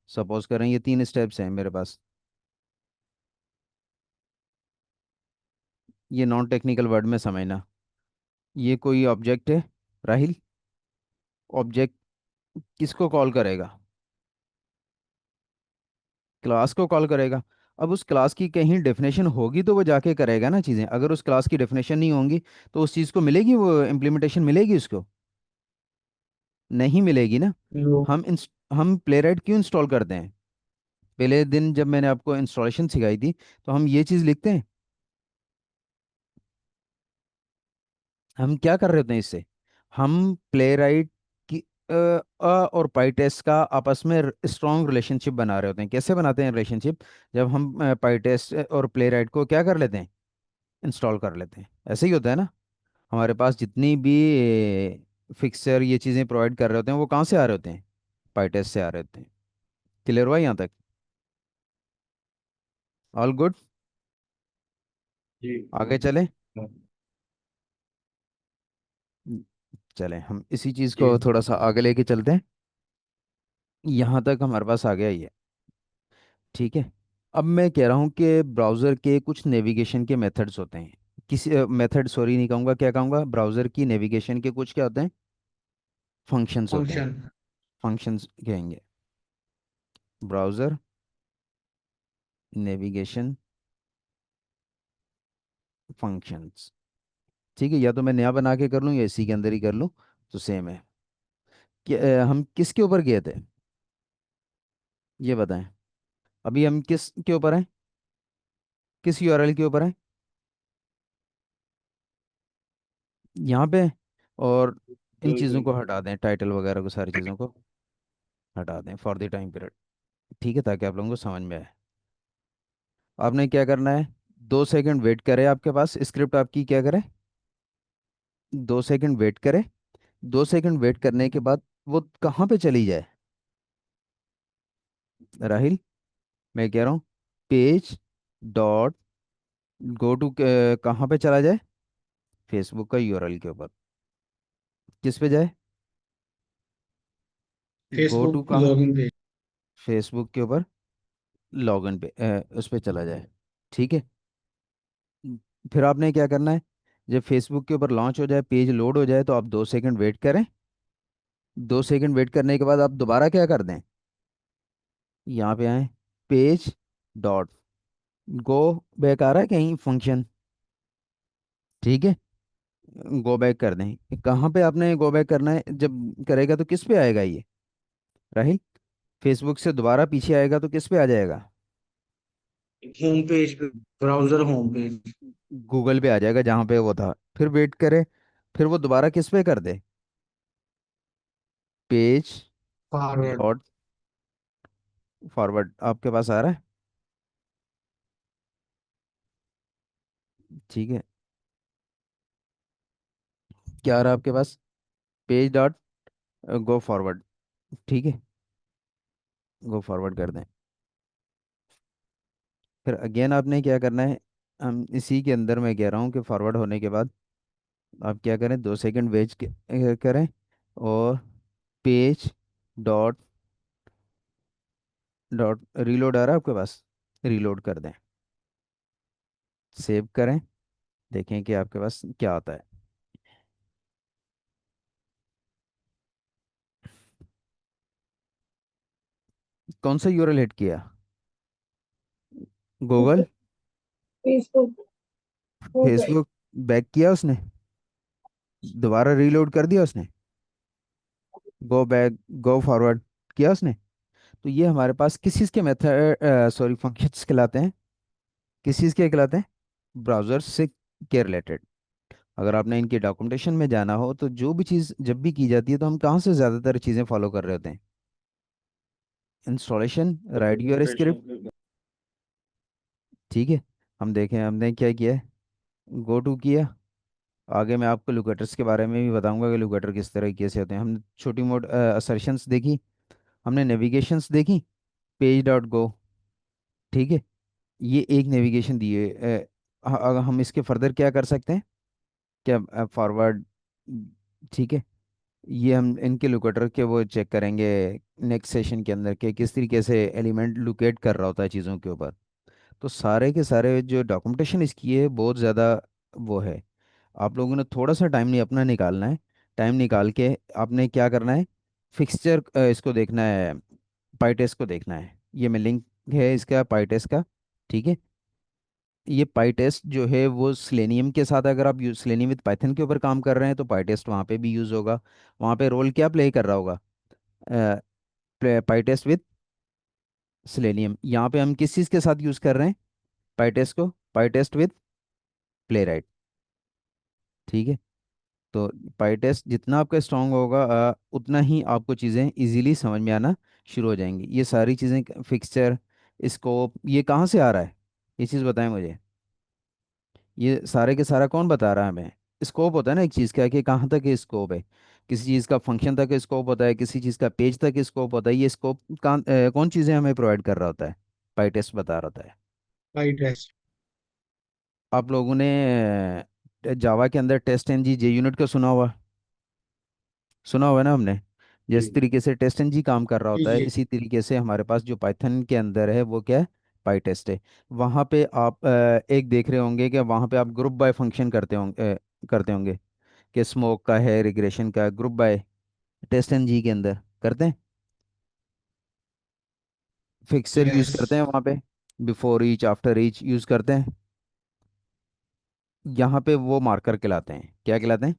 सपोज करें ये तीन स्टेप्स हैं मेरे पास। ये नॉन टेक्निकल वर्ड में समझना। ये कोई ऑब्जेक्ट है राहिल, ऑब्जेक्ट किसको कॉल करेगा? क्लास को कॉल करेगा। अब उस क्लास की कहीं डेफिनेशन होगी तो वो जाके करेगा ना चीज़ें। अगर उस क्लास की डेफिनेशन नहीं होंगी तो उस चीज़ को मिलेगी, वो इम्प्लीमेंटेशन मिलेगी उसको? नहीं मिलेगी ना। लो। हम प्लेराइट क्यों इंस्टॉल करते हैं? पहले दिन जब मैंने आपको इंस्टॉलेशन सिखाई थी तो हम ये चीज़ लिखते हैं। हम क्या कर रहे होते हैं इससे? हम प्लेराइट की और पाइटेस्ट का आपस में स्ट्रॉन्ग रिलेशनशिप बना रहे होते हैं। कैसे बनाते हैं रिलेशनशिप? जब हम पाइटेस्ट और प्लेराइट को क्या कर लेते हैं, इंस्टॉल कर लेते हैं। ऐसे ही होता है ना। हमारे पास जितनी भी फिक्सर ये चीज़ें प्रोवाइड कर रहे होते हैं वो कहाँ से आ रहे होते हैं? पाइटेस्ट से आ रहे होते हैं। क्लियर हुआ यहाँ तक? All good. जी। आगे चलें। हाँ, चलें हम इसी चीज़ जी। को थोड़ा सा आगे लेके चलते हैं। यहाँ तक हमारे पास आ गया ये। ठीक है। अब मैं कह रहा हूँ कि ब्राउज़र के कुछ नेविगेशन के मेथड्स होते हैं। किसी मेथड सॉरी नहीं कहूँगा, क्या कहूँगा, ब्राउज़र की नेविगेशन के कुछ क्या होते हैं, फंक्शंस होते हैं। फंक्शन। फंक्शंस कहेंगे। Browser navigation functions. ठीक है, या तो मैं नया बना के कर लूँ या इसी के अंदर ही कर लूँ, तो सेम है। हम किसके ऊपर गए थे, ये बताएं। अभी हम किस के ऊपर हैं, किस यूआरएल के ऊपर हैं? यहाँ पे। और इन चीज़ों गूगल। को हटा दें, टाइटल वगैरह को, सारी चीज़ों को हटा दें फॉर द टाइम पीरियड। ठीक है, ताकि आप लोगों को समझ में आए। आपने क्या करना है, 2 सेकंड वेट करें, आपके पास स्क्रिप्ट आपकी क्या करे, 2 सेकंड वेट करे। 2 सेकंड वेट करने के बाद वो कहाँ पे चली जाए, राहिल? मैं कह रहा हूँ पेज डॉट गो टू, कहाँ पे चला जाए? फेसबुक का यूआरएल के ऊपर। किस पे जाए? गो टू फेसबुक कहाँ? Login page. फेसबुक के ऊपर लॉगिन पे, उस पे चला जाए। ठीक है। फिर आपने क्या करना है, जब फेसबुक के ऊपर लॉन्च हो जाए, पेज लोड हो जाए, तो आप 2 सेकंड वेट करें। 2 सेकंड वेट करने के बाद आप दोबारा क्या कर दें, यहाँ पे आए, पेज डॉट गो बैक आ रहा है कहीं फंक्शन। ठीक है, गो बैक कर दें। कहाँ पे आपने गो बैक करना है, जब करेगा तो किस पे आएगा ये, राहिल? फेसबुक से दोबारा पीछे आएगा तो किस पे आ जाएगा? होम पेज पे। Browser home page. गूगल पे आ जाएगा जहाँ पे वो था। फिर वेट करे, फिर वो दोबारा किस पे कर दे, पेज फॉरवर्ड। Dot forward. आपके पास आ रहा है? ठीक है, क्या आ रहा है आपके पास? Page dot go forward. ठीक है, गो फॉरवर्ड कर दें। फिर अगेन आपने क्या करना है, हम इसी के अंदर मैं कह रहा हूँ कि फॉरवर्ड होने के बाद आप क्या करें, 2 सेकंड वेट करें, और पेज डॉट डॉट रीलोड आ रहा है आपके पास, रीलोड कर दें। सेव करें, देखें कि आपके पास क्या आता है। कौन सा यूआरएल हिट किया? गूगल? फेसबुक हो गई। फेसबुक? बैक किया उसने? दोबारा रीलोड कर दिया उसने? गो बैक, गो फॉरवर्ड किया उसने? तो ये हमारे पास किस चीज़ के मेथड, सॉरी, फंक्शंस कहलाते हैं। किस चीज़ के कहलाते हैं? ब्राउज़र से के रिलेटेड। अगर आपने इनके डॉक्यूमेंटेशन में जाना हो तो जो भी चीज़ जब भी की जाती है तो हम कहाँ से ज़्यादातर चीज़ें फॉलो कर रहे होते हैं? Installation, write your script. Documentation. ठीक है। हम देखें हमने क्या किया है, गो टू किया। आगे मैं आपको लोकेटर्स के बारे में भी बताऊंगा कि लोकेटर किस तरह कैसे होते हैं। हमने छोटी मोट असर्शंस देखी, हमने नेविगेशंस देखी, पेज डॉट गो। ठीक है, ये एक नेविगेशन दी है। अगर हम इसके फर्दर क्या कर सकते हैं, क्या फॉरवर्ड। ठीक है, ये हम इनके लोकेटर के वो चेक करेंगे नेक्स्ट सेशन के अंदर के किस तरीके से एलिमेंट लोकेट कर रहा होता है चीज़ों के ऊपर। तो सारे के सारे जो डॉक्यूमेंटेशन इसकी है बहुत ज़्यादा वो है। आप लोगों ने थोड़ा सा टाइम नहीं अपना निकालना है, टाइम निकाल के आपने क्या करना है, फिक्सचर इसको देखना है, पाइटेस्ट को देखना है। ये मैं लिंक है इसका पाइटेस्ट का, ठीक है। ये पाइटेस्ट जो है वो स्लेनियम के साथ, अगर आप यूज स्लेनियम विद पाइथन के ऊपर काम कर रहे हैं तो पाइटेस्ट वहाँ पे भी यूज़ होगा। वहाँ पे रोल क्या प्ले कर रहा होगा, पाइटेस्ट विद सेलेनियम। यहाँ पे हम किस चीज़ के साथ यूज़ कर रहे हैं पाइटेस्ट को, पाइटेस्ट विद प्लेराइट, ठीक है। तो पाइटेस्ट जितना आपका स्ट्रांग होगा उतना ही आपको चीज़ें इजीली समझ में आना शुरू हो जाएंगी। ये सारी चीज़ें फिक्सचर, स्कोप, ये कहाँ से आ रहा है, ये चीज़ बताएं मुझे। ये सारे के सारा कौन बता रहा है हमें। स्कोप होता है ना एक चीज़ का, कि कहाँ तक स्कोप है, किसी चीज़ का फंक्शन तक स्कोप होता है, किसी चीज़ का पेज तक स्कोप होता है। ये स्कोप कौन चीज़ें हमें प्रोवाइड कर रहा होता है, पाइटेस्ट बता रहा होता है। Write test. आप लोगों ने जावा के अंदर TestNG JUnit का सुना हुआ है ना हमने। जिस जी तरीके से टेस्ट एन जी काम कर रहा जी होता है, जी। इसी तरीके से हमारे पास जो पाइथन के अंदर है वो क्या है, पाई टेस्ट है। वहाँ पे आप एक देख रहे होंगे कि वहाँ पे आप ग्रुप बाय फंक्शन करते होंगे कि स्मोक का है, रिग्रेशन का, group by TestNG के अंदर करते हैं, फिक्सर यूज़ यस। करते हैं वहाँ पे, before each after each use करते हैं। यहाँ पे वो मार्कर कहलाते हैं, क्या कहलाते हैं,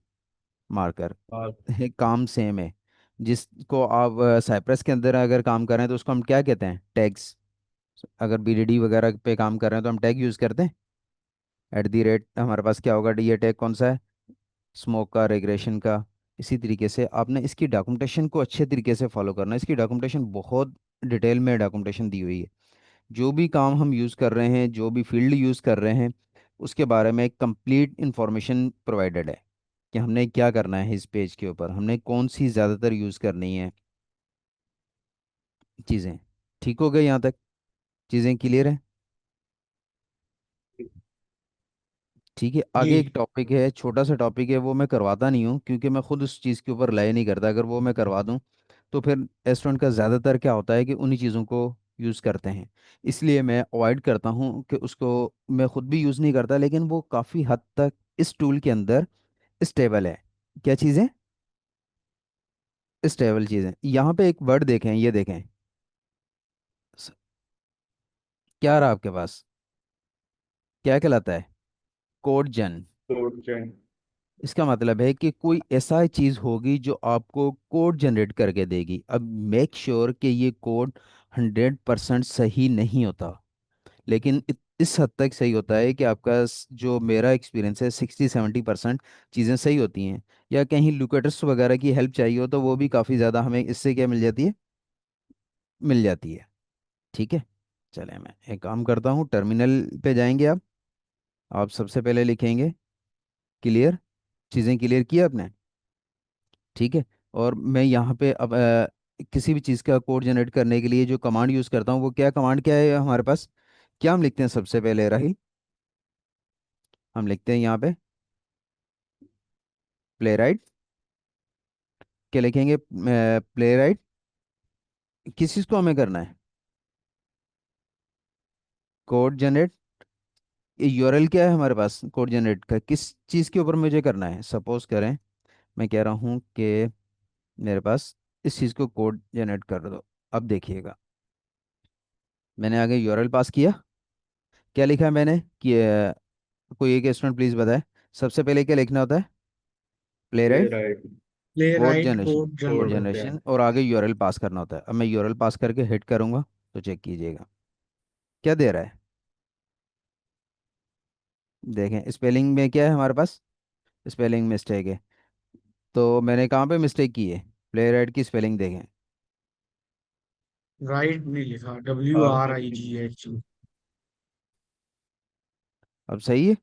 मार्कर। हाँ है, काम सेम है। जिसको आप साइप्रस के अंदर अगर काम कर रहे हैं तो उसको हम क्या कहते हैं, टैग्स। अगर बीडीडी वगैरह पे काम कर रहे हैं तो हम टैग यूज़ करते हैं। एट दी रेट हमारे पास क्या होगा, ये टैग कौन सा है, स्मोक का, रेग्रेशन का। इसी तरीके से आपने इसकी डॉक्यूमेंटेशन को अच्छे तरीके से फॉलो करना है। इसकी डॉक्यूमेंटेशन बहुत डिटेल में डॉक्यूमेंटेशन दी हुई है। जो भी काम हम यूज़ कर रहे हैं, जो भी फील्ड यूज़ कर रहे हैं, उसके बारे में कंप्लीट इंफॉर्मेशन प्रोवाइडेड है कि हमने क्या करना है इस पेज के ऊपर, हमने कौन सी ज़्यादातर यूज़ करनी है चीज़ें। ठीक हो गई यहाँ तक, चीज़ें क्लियर है। ठीक है, जी। आगे एक टॉपिक है, छोटा सा टॉपिक है, वो मैं करवाता नहीं हूँ क्योंकि मैं खुद उस चीज़ के ऊपर लय नहीं करता। अगर वो मैं करवा दूँ तो फिर रेस्टोरेंट का ज़्यादातर क्या होता है कि उन्हीं चीज़ों को यूज़ करते हैं। इसलिए मैं अवॉइड करता हूँ कि उसको मैं खुद भी यूज़ नहीं करता, लेकिन वो काफ़ी हद तक इस टूल के अंदर स्टेबल है। क्या चीज़ें, स्टेबल चीज़ें। यहाँ पे एक वर्ड देखें, ये देखें, स- क्या रहा आपके पास, क्या कहलाता है, कोड जन। तो चैन। इसका मतलब है कि कोई ऐसा चीज़ होगी जो आपको कोड जनरेट करके देगी। अब मेक श्योर कि ये कोड 100% सही नहीं होता, लेकिन इस हद तक सही होता है कि आपका जो मेरा एक्सपीरियंस है 60-70% चीज़ें सही होती हैं। या कहीं लुकेटर्स वगैरह की हेल्प चाहिए हो तो वो भी काफ़ी ज़्यादा हमें इससे क्या मिल जाती है, मिल जाती है। ठीक है, चले मैं एक काम करता हूँ, टर्मिनल पे जाएंगे आप सबसे पहले लिखेंगे क्लियर, चीज़ें क्लियर की आपने, ठीक है। और मैं यहाँ पे अब किसी भी चीज़ का कोड जनरेट करने के लिए जो कमांड यूज़ करता हूँ वो क्या कमांड, क्या है हमारे पास, क्या हम लिखते हैं सबसे पहले राहिल, हम लिखते हैं यहाँ पे प्ले राइट। क्या लिखेंगे, प्ले राइट, किस चीज़ को हमें करना है, कोड जनरेट। ये यूआरएल क्या है हमारे पास, कोड जनरेट का किस चीज़ के ऊपर मुझे करना है। सपोज करें मैं कह रहा हूँ कि मेरे पास इस चीज़ को कोड जनरेट कर दो। अब देखिएगा, मैंने आगे यूआरएल पास किया, क्या लिखा है मैंने कि कोई एक स्टूडेंट प्लीज बताए, सबसे पहले क्या लिखना होता है, play play right, right play code right generation, code code code generator. Generation, और आगे यूआरएल पास करना होता है। अब मैं यूआरएल पास करके हिट करूंगा तो चेक कीजिएगा क्या दे रहा है। देखें स्पेलिंग में क्या है हमारे पास, स्पेलिंग मिस्टेक है। तो मैंने कहाँ पे मिस्टेक की है, प्ले राइट की स्पेलिंग देखें। राइट नहीं लिखा, डब्ल्यू आर आर आई तक जी एच अब सही है,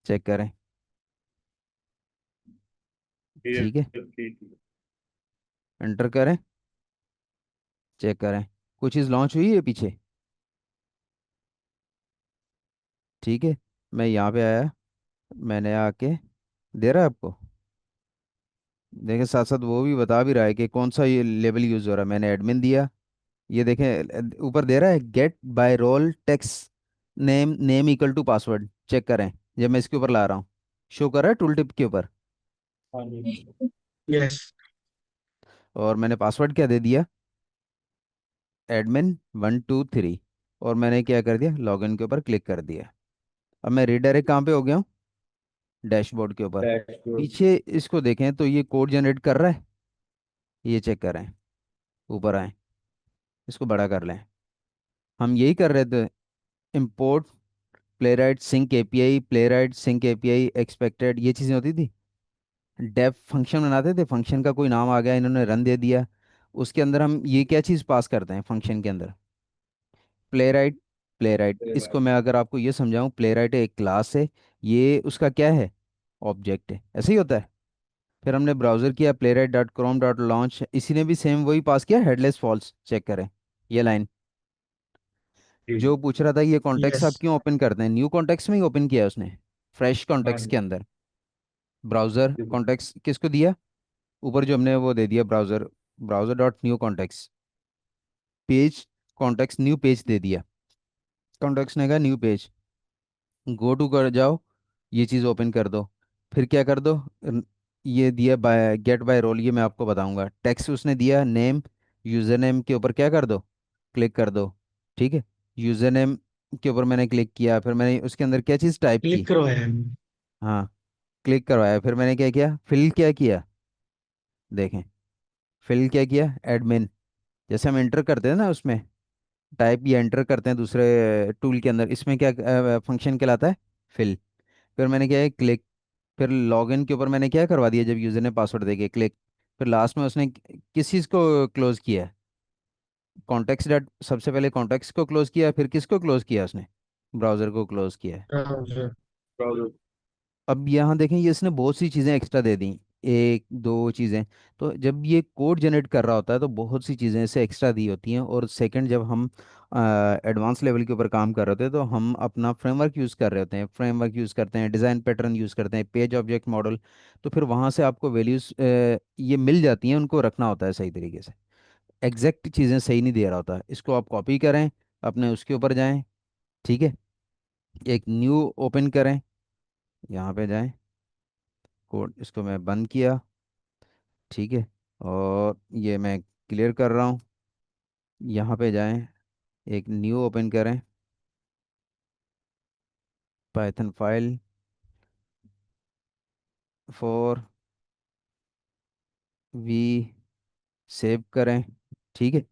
चेक करें, ठीक है, एंटर करें, चेक करें, कुछ चीज़ लॉन्च हुई है पीछे, ठीक है। मैं यहाँ पे आया, मैंने आके दे रहा है आपको, देखें साथ साथ वो भी बता भी रहा है कि कौन सा ये लेबल यूज़ हो रहा है। मैंने एडमिन दिया, ये देखें ऊपर दे रहा है get by role text name, name equal to password, check करें। जब मैं इसके ऊपर ला रहा हूँ शो कर रहा है टूल टिप के ऊपर, हाँ जी। Facebook, yes. और मैंने पासवर्ड क्या दे दिया, admin123, और मैंने क्या कर दिया, लॉगिन के ऊपर क्लिक कर दिया। अब मैं रीडायरेक्ट कहाँ पे हो गया हूँ, डैशबोर्ड के ऊपर। डैशबोर्ड। पीछे इसको देखें तो ये कोड जनरेट कर रहा है, ये चेक करें, ऊपर आए, इसको बड़ा कर लें। हम यही कर रहे थे, import playwright sync API, playwright sync API expected, ये चीज़ें होती थी। डेफ फंक्शन बनाते थे, फंक्शन का कोई नाम आ गया, इन्होंने रन दे दिया, उसके अंदर हम ये क्या चीज़ पास करते हैं फंक्शन के अंदर, प्लेराइट। प्लेराइट, इसको मैं अगर आपको ये समझाऊं, प्लेराइट एक क्लास है, ये उसका क्या है, ऑब्जेक्ट है, ऐसे ही होता है। फिर हमने ब्राउज़र किया playwright.chrome.launch, इसी ने भी सेम वही पास किया, हेडलेस फॉल्स, चेक करें ये लाइन। जी। जो पूछ रहा था ये कॉन्टेक्स्ट यस। आप क्यों ओपन करते हैं, न्यू कॉन्टेक्स्ट में ही ओपन किया है उसने, फ्रेश हाँ कॉन्टेक्स्ट जी। के अंदर। ब्राउज़र जी। कॉन्टेक्स्ट किसको दिया, ऊपर जो हमने वो दे दिया browser, browser dot new context, page context new page दे दिया। कॉन्टेक्स्ट ने कहा न्यू पेज, गो टू कर जाओ, ये चीज़ ओपन कर दो। फिर क्या कर दो, ये दिया बाय गेट बाय रोल, ये मैं आपको बताऊंगा। टेक्स्ट उसने दिया नेम, यूज़र नेम के ऊपर क्या कर दो, क्लिक कर दो, ठीक है। यूज़र नेम के ऊपर मैंने क्लिक किया, फिर मैंने उसके अंदर क्या चीज़ टाइप क्लिक की, करवाया है। हाँ, क्लिक करवाया। फिर मैंने क्या किया, फिल क्या किया, देखें, फिल क्या किया, एडमिन, जैसे हम एंटर करते हैं ना उसमें, टाइप या एंटर करते हैं दूसरे टूल के अंदर, इसमें क्या फंक्शन कहलाता है, फिल। फिर मैंने क्या है, क्लिक। फिर लॉगिन के ऊपर मैंने क्या करवा दिया, जब यूज़र ने पासवर्ड देके क्लिक। फिर लास्ट में उसने किस चीज़ को क्लोज किया है, कॉन्टेक्स्ट डॉट, सबसे पहले कॉन्टेक्स्ट को क्लोज किया, फिर किसको क्लोज किया उसने, ब्राउज़र को क्लोज किया है। ब्राउज़र। ब्राउज़र। अब यहाँ देखें, ये इसने बहुत सी चीज़ें एक्स्ट्रा दे दी, एक दो चीज़ें। तो जब ये कोड जनरेट कर रहा होता है तो बहुत सी चीज़ें ऐसे एक्स्ट्रा दी होती हैं। और सेकंड, जब हम एडवांस लेवल के ऊपर काम कर रहे होते हैं तो हम अपना फ्रेमवर्क यूज़ कर रहे होते हैं, फ्रेमवर्क यूज़ करते हैं, डिज़ाइन पैटर्न यूज़ करते हैं, पेज ऑब्जेक्ट मॉडल। तो फिर वहाँ से आपको वैल्यूज़ ये मिल जाती हैं, उनको रखना होता है सही तरीके से। एग्जैक्ट चीज़ें सही नहीं दे रहा होता, इसको आप कॉपी करें, अपने उसके ऊपर जाएं, ठीक है, एक न्यू ओपन करें, यहाँ पे जाएं, कोड इसको मैं बंद किया, ठीक है, और ये मैं क्लियर कर रहा हूँ, यहाँ पे जाएं, एक न्यू ओपन करें, python file for V, save करें, ठीक है।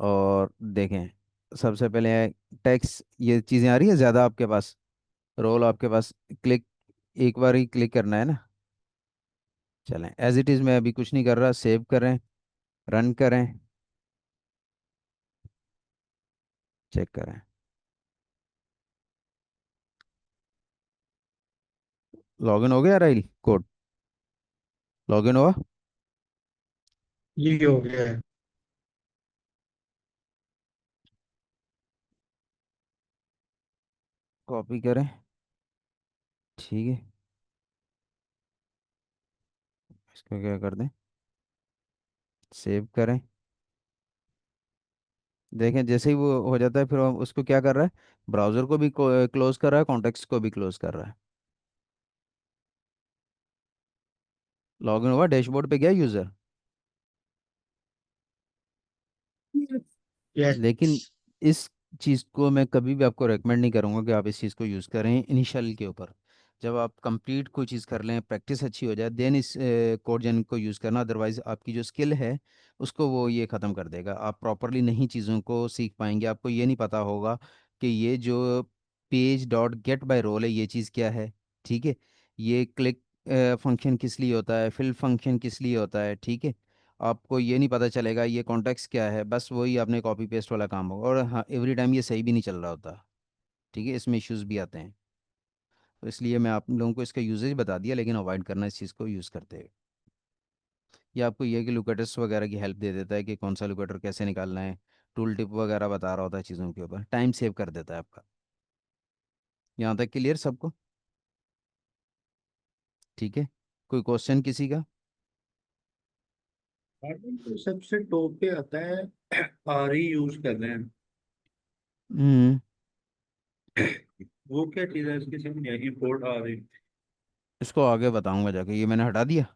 और देखें, सबसे पहले टैक्स, ये चीज़ें आ रही है ज़्यादा आपके पास, रोल आपके पास, क्लिक, एक बार ही क्लिक करना है ना। चलें, एज इट इज़, मैं अभी कुछ नहीं कर रहा, सेव करें, रन करें, चेक करें, लॉगिन हो गया, राइल कोड लॉगिन हुआ। ये हो गया है। कॉपी करें, ठीक है, इसको क्या कर दें, सेव करें। देखें जैसे ही वो हो जाता है, फिर वो उसको क्या कर रहा है, ब्राउज़र को भी क्लोज कर रहा है, कॉन्टेक्स्ट को भी क्लोज कर रहा है। लॉगिन हुआ, डैशबोर्ड पे गया यूज़र। यस। लेकिन इस चीज़ को मैं कभी भी आपको रेकमेंड नहीं करूँगा कि आप इस चीज़ को यूज़ करें इनिशियल के ऊपर। जब आप कंप्लीट कोई चीज़ कर लें, प्रैक्टिस अच्छी हो जाए, देन इस कोड जन को यूज़ करना, अदरवाइज़ आपकी जो स्किल है उसको वो ये ख़त्म कर देगा। आप प्रॉपरली नहीं चीज़ों को सीख पाएंगे, आपको ये नहीं पता होगा कि ये जो page dot get by role है, ये चीज़ क्या है, ठीक है। ये क्लिक फंक्शन किस लिए होता है, फिल फंक्शन किस लिए होता है, ठीक है। आपको ये नहीं पता चलेगा ये कॉन्टेक्स्ट क्या है, बस वही आपने कॉपी पेस्ट वाला काम होगा। और हाँ, एवरी टाइम ये सही भी नहीं चल रहा होता, ठीक है, इसमें इश्यूज भी आते हैं। तो इसलिए मैं आप लोगों को इसका यूजेज बता दिया, लेकिन अवॉइड करना इस चीज़ को यूज़ करते हुए। ये आपको ये है कि लुकेटर्स वगैरह की हेल्प दे देता है कि कौन सा लुकेटर कैसे निकालना है, टूल टिप वगैरह बता रहा होता है चीज़ों के ऊपर, टाइम सेव कर देता है आपका। यहाँ तक क्लियर सबको, ठीक है, कोई क्वेश्चन किसी का। आर्टिन तो सबसे टॉप पे आता है, आर ही यूज कर रहे हैं। हम्म। वो क्या चीज़ है, इसकी समझ नहीं आई, इंपोर्ट आ रही। इसको आगे बताऊंगा जाके। ये मैंने हटा दिया,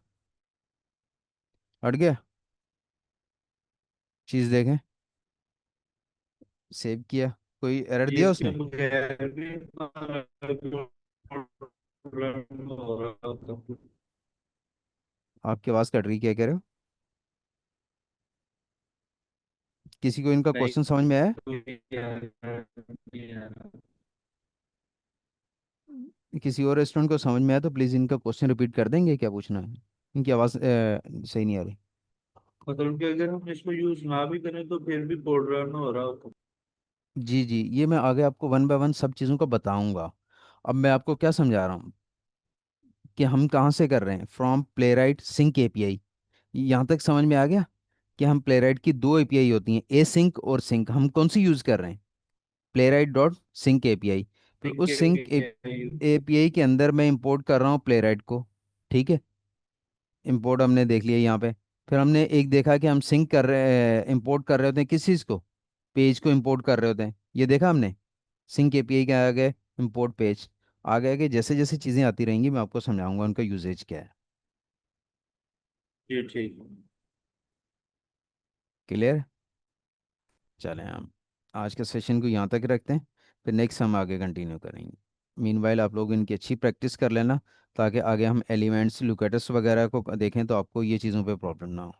हट गया। चीज़ देखें, सेव किया, कोई एरर ये दिया इसके उसने? बगैर भी रन हो रहा था। आपकी आवाज़ कट रही, क्या कह रहे हो? किसी को इनका नहीं, क्वेश्चन समझ में आया? कोई error नहीं आ रहा। किसी और रेस्टोरेंट को समझ में आया तो प्लीज़ इनका क्वेश्चन रिपीट कर देंगे, क्या पूछना है? इनकी आवाज़ सही नहीं आ रही। मतलब कि अगर हम इसको यूज ना भी करें तो फिर भी कोड रन हो रहा होता। जी जी, ये मैं आगे आपको वन बाय वन सब चीज़ों को बताऊंगा। अब मैं आपको क्या समझा रहा हूँ कि हम कहाँ से कर रहे हैं, फ्रॉम प्लेराइट सिंक एपीआई। यहाँ तक समझ में आ गया कि हम प्लेराइट की दो एपीआई होती हैं, ए सिंक और सिंक। हम कौन सी यूज़ कर रहे हैं? Playwright dot sync API. और ठीक उस है। सिंक एपीआई के अंदर मैं इंपोर्ट कर रहा हूँ प्लेराइट को। ठीक है, इंपोर्ट हमने देख लिया यहाँ पे। फिर हमने एक देखा कि हम सिंक कर रहे इंपोर्ट कर रहे होते हैं किस चीज़ को, पेज को इंपोर्ट कर रहे होते हैं। ये देखा हमने, सिंक एपीआई के आगे इंपोर्ट पेज। आगे आगे जैसे जैसे चीज़ें आती रहेंगी मैं आपको समझाऊंगा उनका यूजेज क्या है। जी ठीक है। क्लियर? चलें हम आज के सेशन को यहाँ तक रखते हैं, फिर नेक्स्ट हम आगे कंटिन्यू करेंगे। मीनवाइल आप लोग इनकी अच्छी प्रैक्टिस कर लेना, ताकि आगे हम एलिमेंट्स लुकेटस वगैरह को देखें तो आपको ये चीज़ों पे प्रॉब्लम ना हो।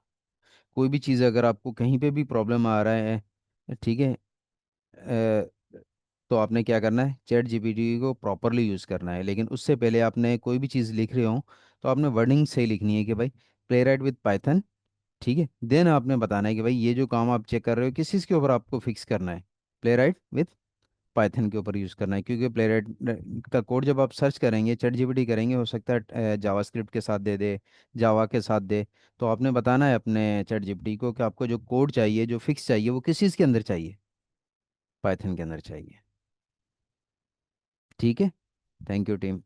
कोई भी चीज़ अगर आपको कहीं पे भी प्रॉब्लम आ रहा है, ठीक है, तो आपने क्या करना है, चैट जीपीटी को प्रॉपरली यूज़ करना है। लेकिन उससे पहले आपने कोई भी चीज़ लिख रहे हो तो आपने वर्डिंग सही लिखनी है कि भाई प्ले राइट विद पाइथन। ठीक है, देन आपने बताना है कि भाई ये जो काम आप चेक कर रहे हो किस चीज़ के ऊपर आपको फिक्स करना है, प्ले राइट विद पाइथन के ऊपर यूज़ करना है। क्योंकि प्ले राइट का कोड जब आप सर्च करेंगे, चैट जीपीटी करेंगे, हो सकता है जावास्क्रिप्ट के साथ दे दे, जावा के साथ दे। तो आपने बताना है अपने चैट जीपीटी को कि आपको जो कोड चाहिए, जो फिक्स चाहिए, वो किस चीज़ के अंदर चाहिए, पाइथन के अंदर चाहिए। ठीक है, थैंक यू टीम।